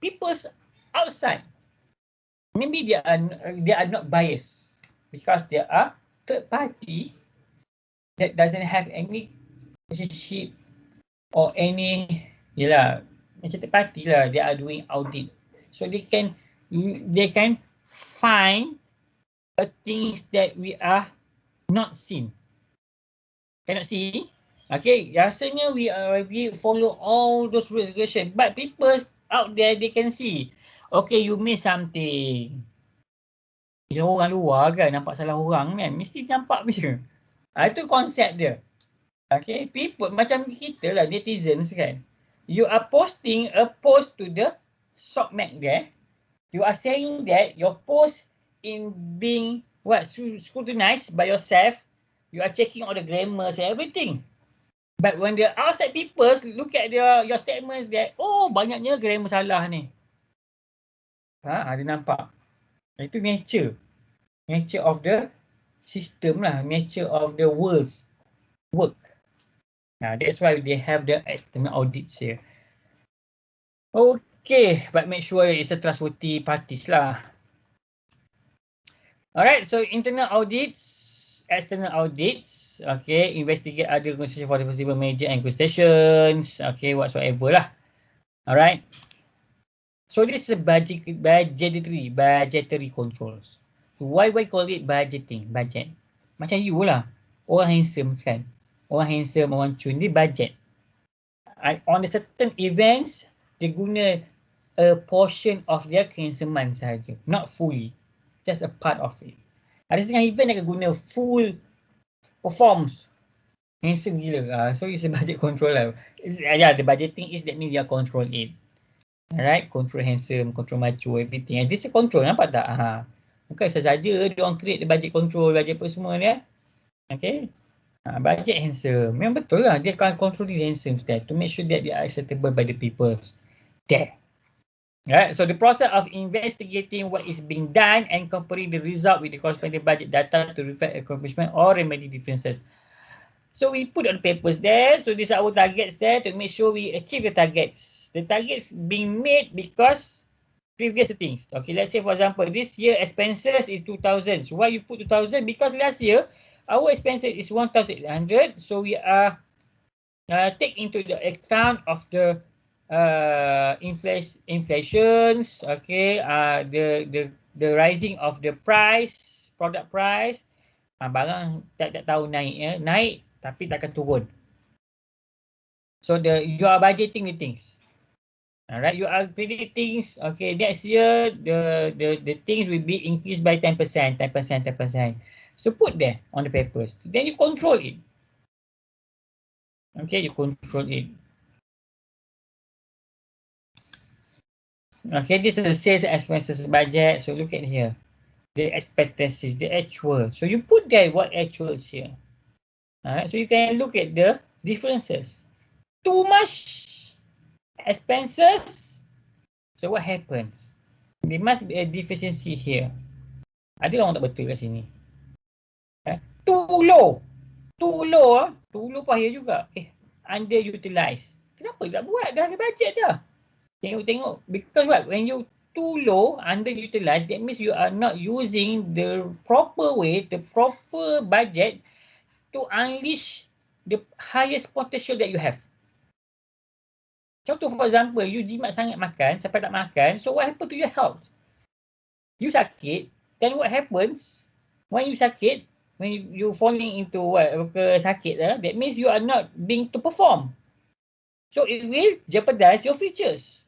people's outside. Maybe they are not biased because they are third party that doesn't have any relationship or any, yelah, macam third party lah, they are doing audit. So they can find the things that we are not seen. Cannot see. Okay, rasanya we follow all those rules regulation, but people out there they can see. Okay, you miss something. Dia orang luar kan nampak salah orang kan, mesti nampak punya. Itu konsep dia. Okay, people macam kita lah, netizens kan. You are posting a post to the SOCMAC there. You are saying that your post in being scrutinized by yourself. You are checking all the grammars and everything. But when the outside people look at your statements that, oh, banyaknya grammar salah ni. Dia nampak. Itu nature. Nature of the system lah. Nature of the world's work. That's why they have the external audits here. Okay, but make sure it's a trustworthy parties lah. Alright, so internal audits, external audits, okay, investigate other organization for the possible major acquisitions, okay, whatsoever lah. Alright. So this is a budgetary controls. Why call it budgeting? Budget. Macam you lah. Orang handsome kan. Orang handsome, orang cun, dia budget. On the certain events, dia guna a portion of their kehansoman sahaja. Not fully. Just a part of it. Ada setengah event dia akan guna full performs. Handsome gila. So it's a budget control lah. The budgeting is that means you control it. Alright, control handsome, control macho, everything. And this is control, nampak tak? Bukan saja dia orang create the budget control, budget apa semua ni. Okay. Budget handsome. Memang betul lah. Dia akan control the handsome step to make sure that they are acceptable by the people there. Alright, so the process of investigating what is being done and comparing the result with the corresponding budget data to reflect accomplishment or remedy differences. So we put on papers there. So these are our targets there to make sure we achieve the targets. The targets being made because previous things. Okay, let's say for example, this year expenses is 2,000. So why you put 2,000? Because last year, our expenses is 1,800. So we are take into the account of the inflations, okay, the rising of the price, product price. Barang tak tahu naik, naik tapi takkan turun. So you are budgeting the things. Alright, you are predicting, okay, next year the things will be increased by 10%. So put there on the papers. Then you control it. Okay, you control it. Okay, this is the sales expenses budget. So look at here. The expectancies, the actual. So you put there what actual is here. Alright, so you can look at the differences. Too much expenses. So what happens? There must be a deficiency here. Ada orang tak betul kat sini. Too low. Too low payah juga. Underutilized. Kenapa tak buat? Dah ada budget dah. Tengok. Because what? When you too low, underutilized, that means you are not using the proper way, the proper budget to unleash the highest potential that you have. Contoh, for example, you jimat sangat makan sampai tak makan. So what happen to your health? You sakit. Then what happens when you sakit? When you falling into sakit, that means you are not being to perform. So it will jeopardize your futures.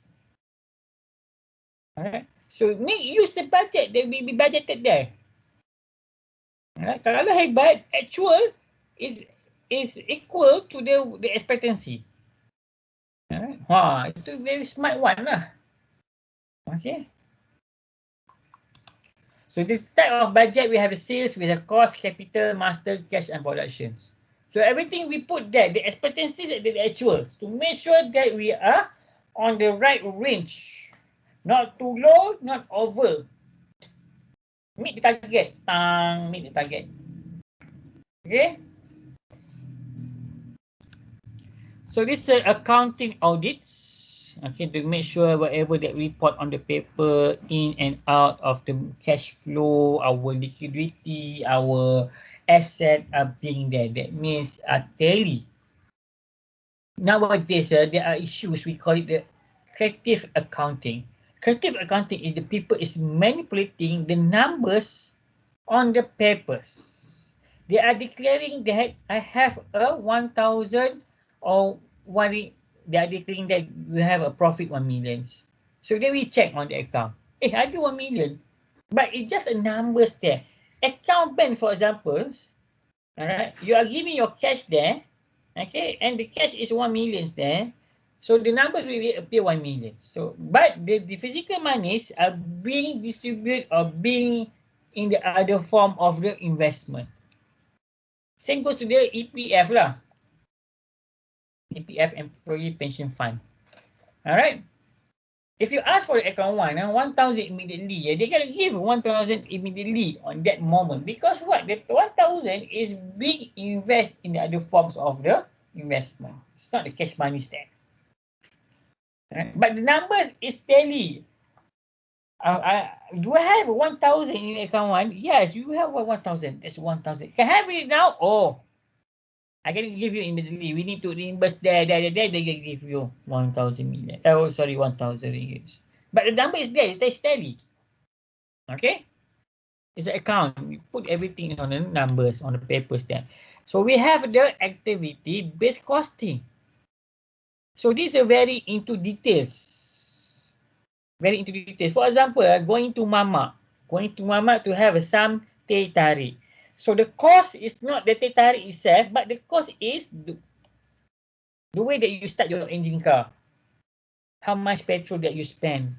Alright. So make use the budget that will be budgeted there. Alright. Kalau hebat, actual is equal to the expectancy. Alright. Itu very smart one lah. Okay. So this type of budget, we have a sales, we have cost, capital, master, cash, and productions. So everything we put there, the expectancies and the actuals, to make sure that we are on the right range. Not too low, not over. Meet the target. Meet the target. Okay. So this is accounting audits, okay, to make sure whatever that report on the paper in and out of the cash flow, our liquidity, our asset are being there. That means tally. Nowadays, there are issues, we call it the creative accounting. Creative accounting is the people is manipulating the numbers on the papers. They are declaring that I have a 1,000 or one. They are declaring that we have a profit 1 million. So then we check on the account. I do 1 million, but it's just a numbers there. Account bank, for example, all right, you are giving your cash there, okay, and the cash is 1 million there. So the numbers will appear 1 million. So, but the physical monies are being distributed or being in the other form of the investment. Same goes to the EPF lah. EPF, Employee Pension Fund. All right. If you ask for the account 1,000 immediately, they can give 1,000 immediately on that moment, because what? The 1,000 is being invested in the other forms of the investment. It's not the cash money there. Right? But the number is tally. Do I have 1,000 in account 1? Yes, you have 1,000. That's 1,000. Can I have it now? Oh, I can give you immediately. We need to reimburse there. They can give you 1,000 million. Oh, sorry, 1,000 ringgit. But the number is there. It's steady. Okay? It's an account. We put everything on the numbers, on the papers there. So we have the activity-based costing. So this is very into details. Very into details. For example, going to Mama. Going to Mama to have some teh tarik. So the cost is not the teh tarik itself, but the cost is the way that you start your engine car. How much petrol that you spend.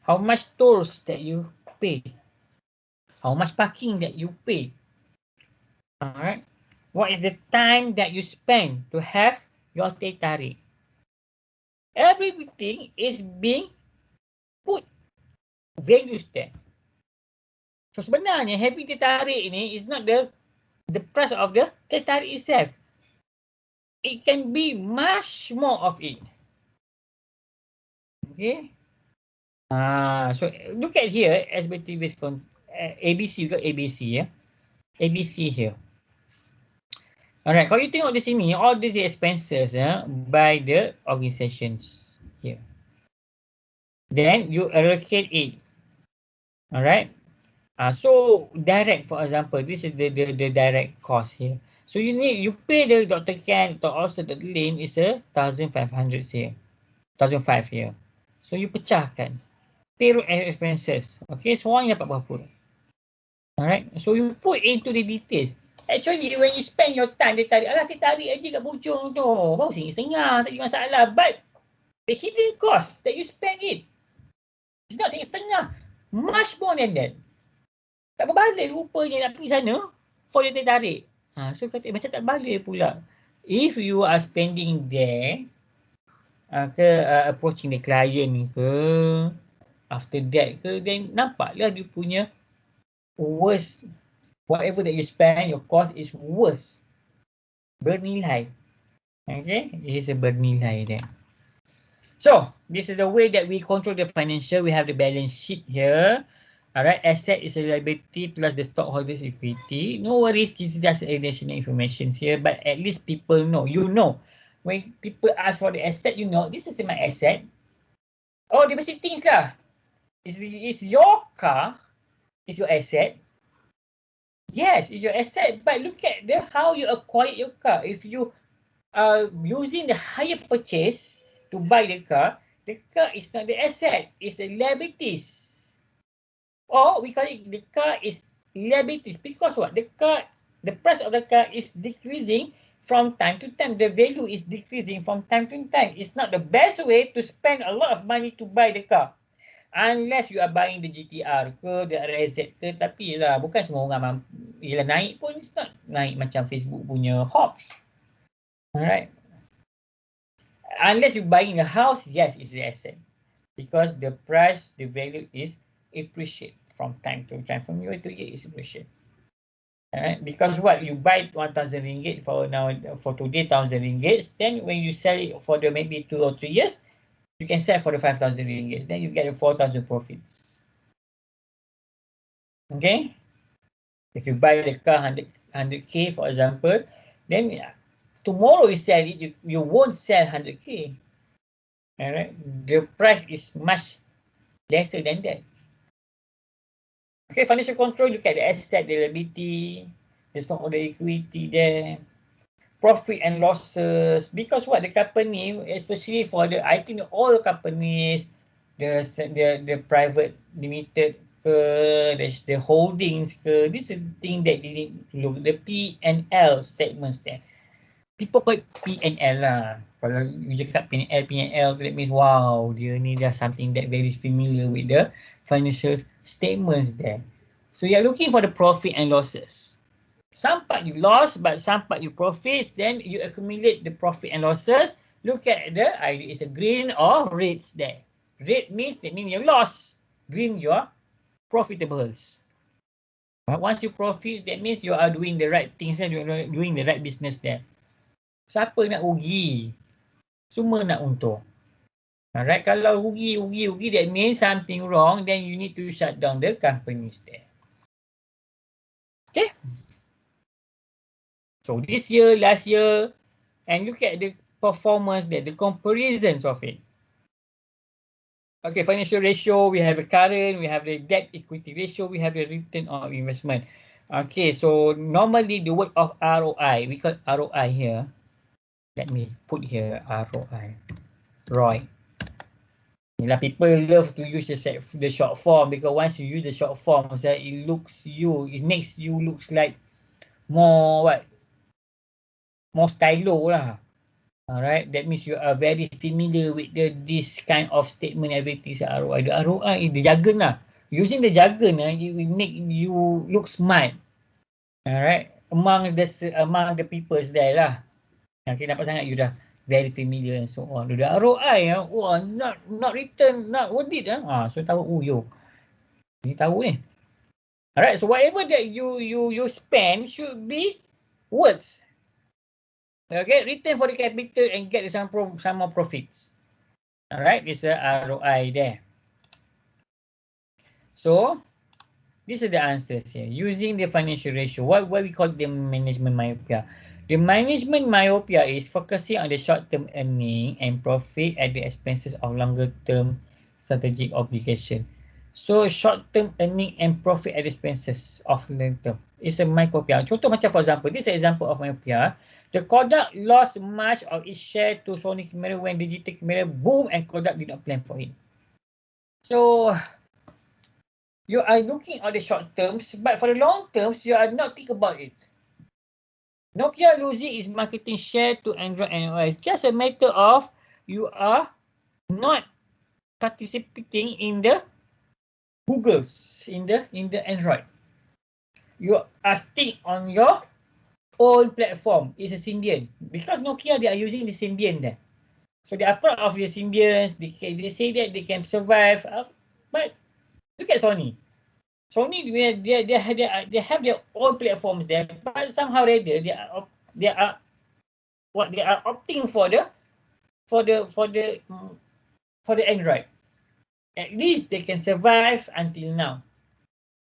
How much tolls that you pay. How much parking that you pay. Alright. What is the time that you spend to have your teh tarik? Everything is being put values there. So sebenarnya having teh tarik ini is not the price of the teh tarik itself. It can be much more of it. Okay. So look at here, SBT based on ABC, you got ABC, yeah? ABC here. Alright, kalau you tengok di sini, all these expenses by the organizations here. Then you allocate it. Alright. So direct, for example, this is the direct cost here. So you pay the Dr. Ken, Dr. Also the Lin is 1,500 here. 1,500 here. So you pecahkan. Payroll expenses. Okay, so orang dapat berapa? Alright, so you put into the details. Actually, when you spend your time, dia tarik, alah, dia tarik aja kat bujung tu. Baru setengah, tak ada masalah. But the hidden cost that you spend it, it's not setengah. Much more than that. Tak berbalik rupanya nak pergi sana for dia tarik. So kata macam tak balik pula. If you are spending there, approaching the client ke, after that ke, then nampaklah dia punya worst. Whatever that you spend, your cost is worse. Bernilai. Okay, it is a bernilai there. So, this is the way that we control the financial. We have the balance sheet here. Alright, asset is a liability plus the stockholders equity. No worries, this is just additional information here, but at least people know. You know, when people ask for the asset, you know, this is my asset. Oh, the basic things lah. Is your car, is your asset. Yes, it's your asset, but look at how you acquire your car. If you are using the higher purchase to buy the car is not the asset, it's a liabilities. Or we call it the car is liabilities because what? The price of the car is decreasing from time to time. The value is decreasing from time to time. It's not the best way to spend a lot of money to buy the car. Unless you are buying the GTR ke, the RZ ke, tapi lah bukan semua orang yelah naik pun, it's not naik macam Facebook punya hoax. Alright. Unless you buying a house, yes, it's the asset. Because the price, the value is appreciate from time to time. From year to year, it's appreciate. Alright, because what you buy 1,000 ringgit for now for today 1,000 ringgit, then when you sell it for the maybe 2 or 3 years, you can sell for the 5,000 ringgit. Then you get the 4,000 profits. Okay, if you buy the car 100K for example, then tomorrow you sell it, you won't sell 100K. Alright, the price is much lesser than that. Okay, financial control, look at the asset, the liability, the stock or the equity there, profit and losses. Because what the company, especially for the, I think all companies, the private limited, the holdings, this is the thing that they need to look, the P and L statements there. People call it P&L lah. Kalau you cakap P&L, that means wow, dia ni dah something that very familiar with the financial statements there. So you're looking for the profit and losses. Some part you lost, but some part you profits. Then you accumulate the profit and losses. Look at the either it's a green or reds there. Red means that means you lost. Green you are profitables. But once you profit, that means you are doing the right things and you are doing the right business there. Siapa nak rugi? Semua nak untung. Alright, kalau rugi, that means something wrong, then you need to shut down the companies there. Okay. So this year, last year, and look at the performance there, the comparisons of it. Okay, financial ratio, we have the current, we have the debt equity ratio, we have the return on investment. Okay, so normally the word of ROI, we call ROI here. Let me put here ROI. ROI. Yalah, people love to use the short form because once you use the short form, it makes you looks like more what? More stylo lah. Alright, that means you are very familiar with this kind of statement, everything ROI. The ROI, the jargon lah. Using the jargon, it will make you look smart. Alright, among the peoples there lah. Okay, nampak sangat you dah very familiar and so on. The ROI, not written, not worth it. So tahu, ni tahu ni. Alright, so whatever that you spend should be worth. Okay, return for the capital and get some more profits. Alright, this is ROI there. So, these are the answers here. Using the financial ratio, what we call the management myopia. The management myopia is focusing on the short-term earning and profit at the expenses of longer-term strategic obligation. So, short-term earning and profit at the expenses of long-term. It's a myopia. Contoh macam for example, this is an example of myopia. The Kodak lost much of its share to Sony camera when digital camera boom and Kodak did not plan for it. So, you are looking at the short terms, but for the long terms, you are not think about it. Nokia losing its marketing share to Android and iOS. Just a matter of you are not participating in the Googles, in the Android. You are still on your own platform. It's a Symbian. Because Nokia, they are using the Symbian there. So they are part of the Symbians. They say that they can survive. But look at Sony. Sony, they have their own platforms there, but somehow rather they are opting for the Android. At least they can survive until now.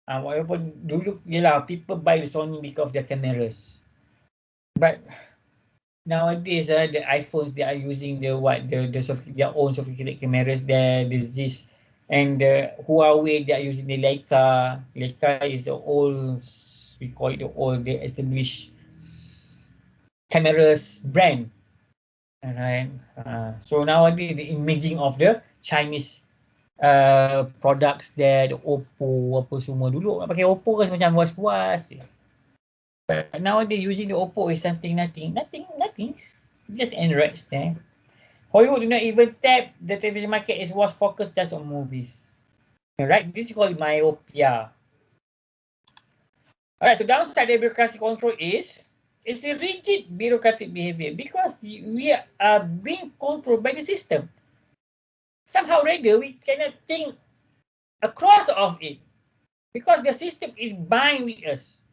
Walaupun dulu yelah people buy the Sony because of their cameras, but nowadays the iPhones they are using their own sophisticated cameras there. There's this, and the Huawei they are using the Leica. Leica is the old, we call it the established cameras brand. Alright. So nowadays the imaging of the Chinese products there, the Oppo apa semua. Dulu nak pakai Oppo kan macam was-was. But nowadays using the Oppo is something nothing. Just Androids there. Hollywood do not even tap the television market, is was focused just on movies. Alright, this is called myopia. Alright, so downside of bureaucracy control is it's a rigid bureaucratic behavior because we are being controlled by the system. Somehow rather we cannot think across of it because the system is bind with us.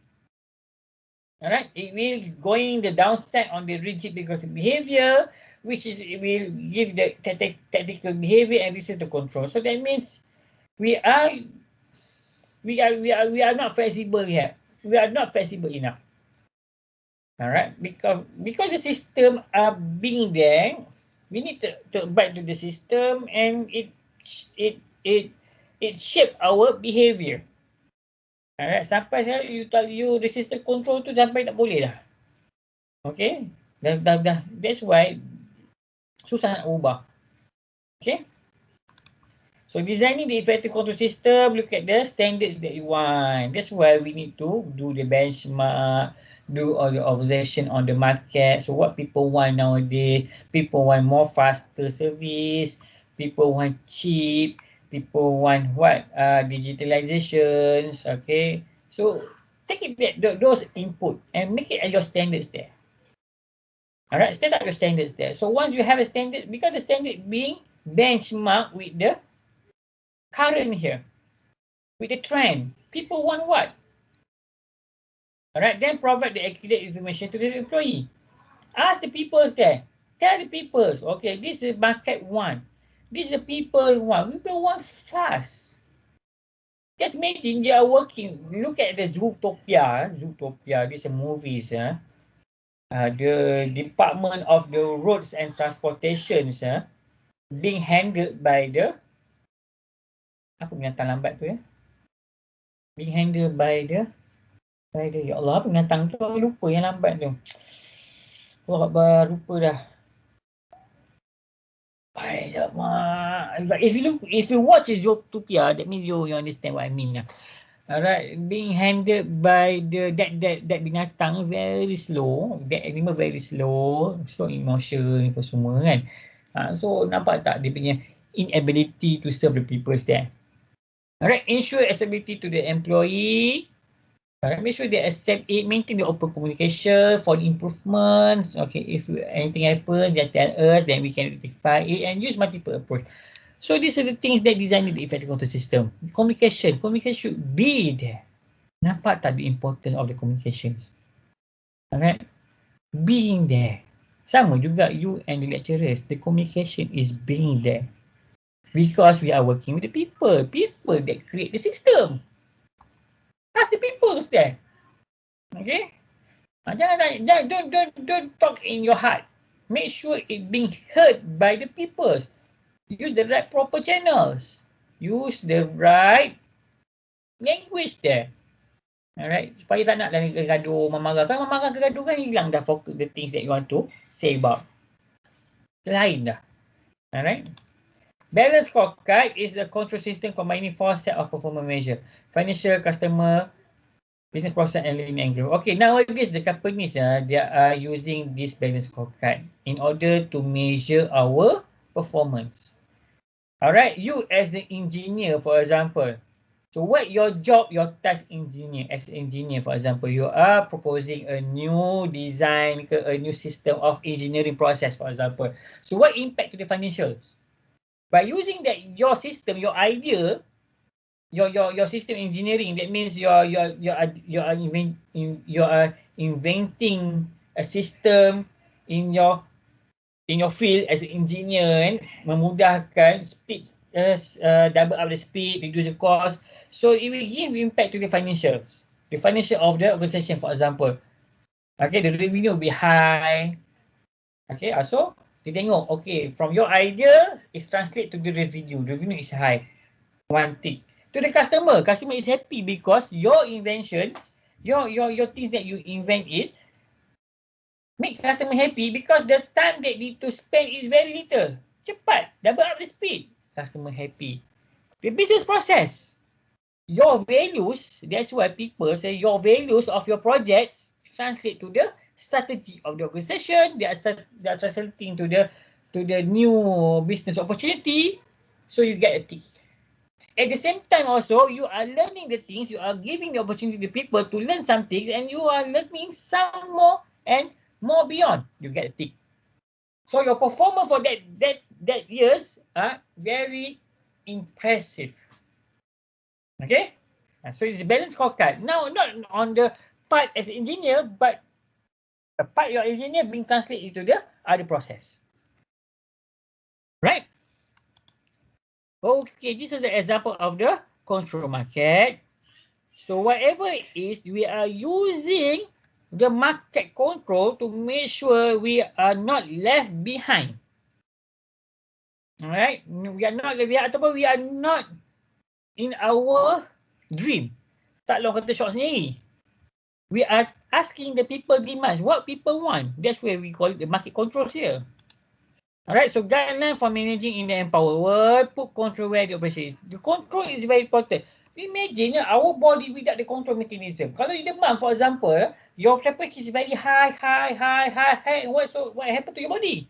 All right, it will going the downside on the rigid behavior, which is it will give the technical behavior and resist the control. So that means we are we are not flexible yet. We are not flexible enough. All right, because the system are being there, we need to abide to the system, and it it it shape our behavior. Alright, sampai saya you resist the control tu sampai tak boleh dah. Okay? Dah. That's why susah nak ubah. Okay? So designing the effective control system, look at the standards that you want. That's why we need to do the benchmark, do all the observation on the market. So what people want nowadays, people want more faster service, people want cheap, people want what? Digitalizations, okay? So take it that those input and make it your standards there. All right, set up your standards there. So once you have a standard, because the standard being benchmarked with the current here, with the trend. People want what? All right, then provide the accurate information to the employee. Ask the peoples there. Tell the peoples, okay, this is the market one. This is the people want. People want fast. Just imagine they are working. Look at the Zootopia. Zootopia, this is a movies. The Department of the Roads and Transportations being handled by the apa binatang lambat tu ya? Being handled by the ya Allah, apa binatang tu? Aku lupa yang lambat tu. Allah lupa dah. Alamak. If you watch Zootopia, that means you understand what I mean lah. Alright, being handled by that binatang very slow, that animal very slow emotion apa semua kan. So nampak tak dia punya inability to serve the people there. Alright, ensure accessibility to the employee. Make sure they accept it, maintain the open communication for the improvement. Okay, if anything happens, they tell us, then we can rectify it and use multiple approach. So these are the things that design the effective control system. Communication should be there. Nampak tak the importance of the communications? Alright, being there. Sama juga you and the lecturers, the communication is being there. Because we are working with the people that create the system. Ask the people there. Okay? Don't talk in your heart. Make sure it being heard by the people. Use the right proper channels. Use the right language there. Alright, supaya tak nak lagi gaduh, memarah. Kan memarah gaduh kan hilang dah focus the things that you want to say about. Lain dah. Alright. Balance scorecard is the control system combining 4 set of performance measure. Financial, customer, business process and learning and growth. Okay, nowadays the companies they are using this balance scorecard in order to measure our performance. Alright, you as an engineer, for example. So what your job, your task engineer, as an engineer, for example, you are proposing a new design, a new system of engineering process, for example. So what impact to the financials? By using that your system, your idea, your system engineering, that means you are inventing a system in your field as an engineer, and memudahkan speed, double up the speed, reduce the cost. So it will give impact to the financials, the financial of the organization, for example. Okay, the revenue will be high. Okay, so kita tengok, okay, from your idea, it's translate to the revenue. The revenue is high. One thing. To the customer is happy because your invention, your things that you invent is make customer happy because the time that need to spend is very little. Cepat, double up the speed. Customer happy. The business process, your values, that's why people say your values of your projects translate to the strategy of the organization. They are translating to the new business opportunity. So you get a tick. At the same time also, you are learning the things, you are giving the opportunity to people to learn some things, and you are learning some more and more beyond. You get a tick. So your performance for that years are very impressive. Okay? So it's balance scorecard. Now, not on the part as engineer, but a part your engineer being translated into the other process. Right? Okay, this is the example of the control market. So whatever it is, we are using the market control to make sure we are not left behind. Alright, we are not left behind ataupun we are not in our dream. Tak long kata short sendiri. We are asking the people demands, what people want. That's where we call it the market controls here. Alright, so guideline for managing in the empowered world, put control where the operation is. The control is very important. Imagine our body without the control mechanism. Kalau you demam, for example, your temperature is very high. What happened to your body?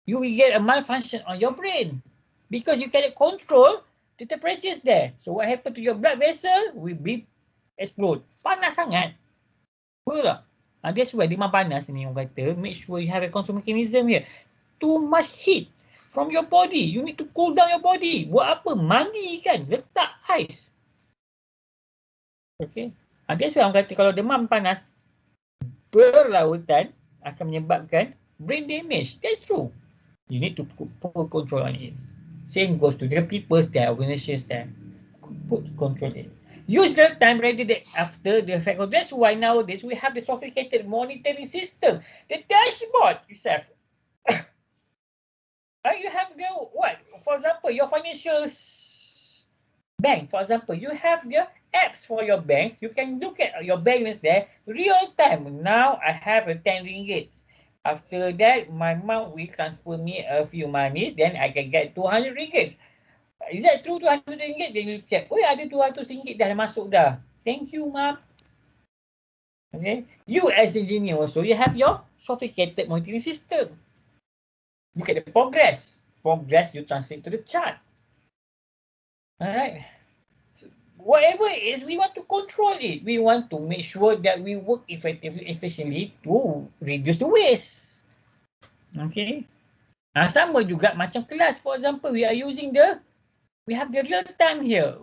You will get a malfunction on your brain because you cannot control the temperature there. So what happened to your blood vessel will be explode. Panas sangat. Betul tak? That's why demam panas ni orang kata, make sure you have a control mechanism here. Too much heat from your body. You need to cool down your body. Buat apa? Mandi kan? Letak ais. Okay. That's why orang kata kalau demam panas berlarutan akan menyebabkan brain damage. That's true. You need to put control on it. Same goes to the people there, organizations there. Put control in. Use the time rather than after the fact. That's why nowadays we have the sophisticated monitoring system. The dashboard itself. You have the what? For example, your financial bank. For example, you have the apps for your banks. You can look at your balance there real time. Now I have a 10 ringgit. After that, my mom will transfer me a few monies. Then I can get 200 ringgit. Is that true 200 ringgit? Then you check. Oh, ada 200 ringgit dah masuk dah. Thank you, ma'am. Okay. You as engineer also, you have your sophisticated monitoring system. Look at the progress. Progress you translate to the chart. Alright. So, whatever it is, we want to control it. We want to make sure that we work effectively, efficiently to reduce the waste. Okay. Sama juga macam kelas. For example, we are using we have the real time here.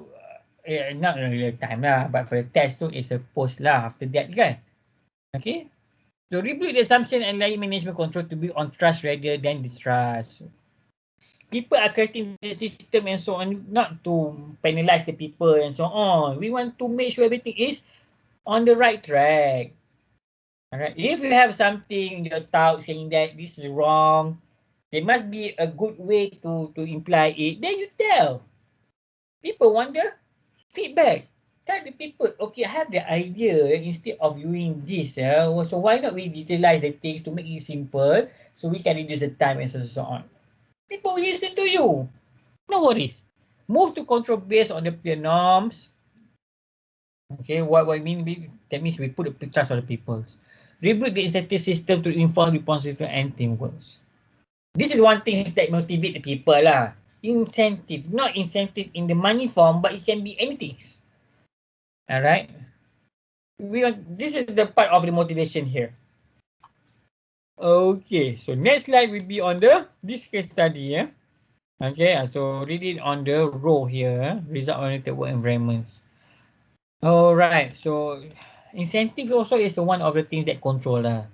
Not real time lah, but for the test tu is a post lah after that kan. Okay. So rebuild the assumption and line management control to be on trust rather than distrust. People are creating the system and so on, not to penalize the people and so on. We want to make sure everything is on the right track. Alright. If you have something in your thought saying that this is wrong, there must be a good way to imply it. Then you tell. People want the feedback. Tell the people, okay, I have the idea instead of doing this. So why not we utilize the things to make it simple so we can reduce the time and so on. People will listen to you. No worries. Move to control based on the clear norms. Okay, what I mean, that means we put the trust on the people. Rebuild the incentive system to inform responsibility and teamwork. This is one thing that motivate the people lah. Incentive, not incentive in the money form, but it can be anything. Alright. This is the part of the motivation here. Okay, so next slide will be on this case study. Okay, so read it on the row here. Result-oriented work environments. Alright, so incentive also is one of the things that control lah.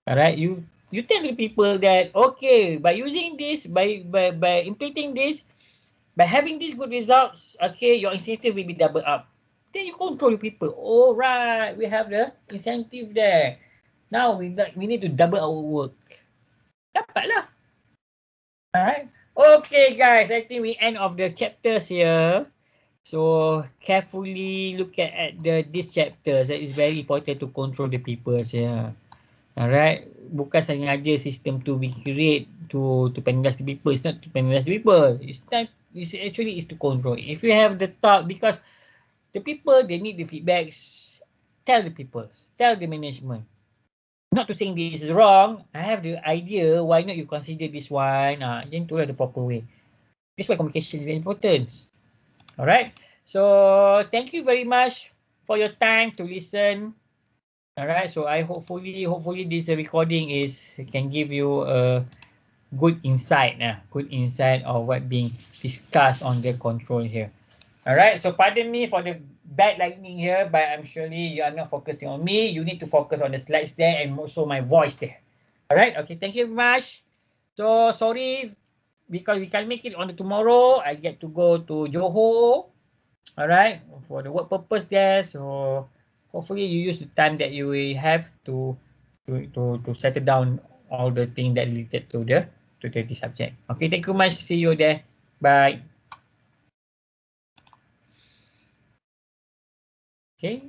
Alright, you tell the people that, okay, by using this, by implementing this, by having these good results, okay, your incentive will be doubled up. Then you control the people. All right, we have the incentive there. Now we need to double our work. Dapatlah. Alright. Okay, guys, I think we end of the chapters here. So carefully look at these chapters. That is very important to control the people here. Alright, bukan sengaja sistem tu we create to penalize the people. It's not to penalize the people. It's actually to control. If you have the thought, because the people, they need the feedbacks, tell the people, tell the management. Not to saying this is wrong. I have the idea. Why not you consider this one? Then itulah the proper way. That's why communication is very important. Alright. So thank you very much for your time to listen. Alright, so I hopefully this recording can give you a good insight of what being discussed on the control here. All right. So pardon me for the bad lightning here, but I'm surely you are not focusing on me. You need to focus on the slides there and also my voice there. All right. Okay. Thank you very much. So sorry because we can't make it on the tomorrow. I get to go to Johor. All right, for the work purpose there. So hopefully you use the time that you will have to settle down all the things that related to the subject. Okay, thank you much. See you there. Bye. Okay.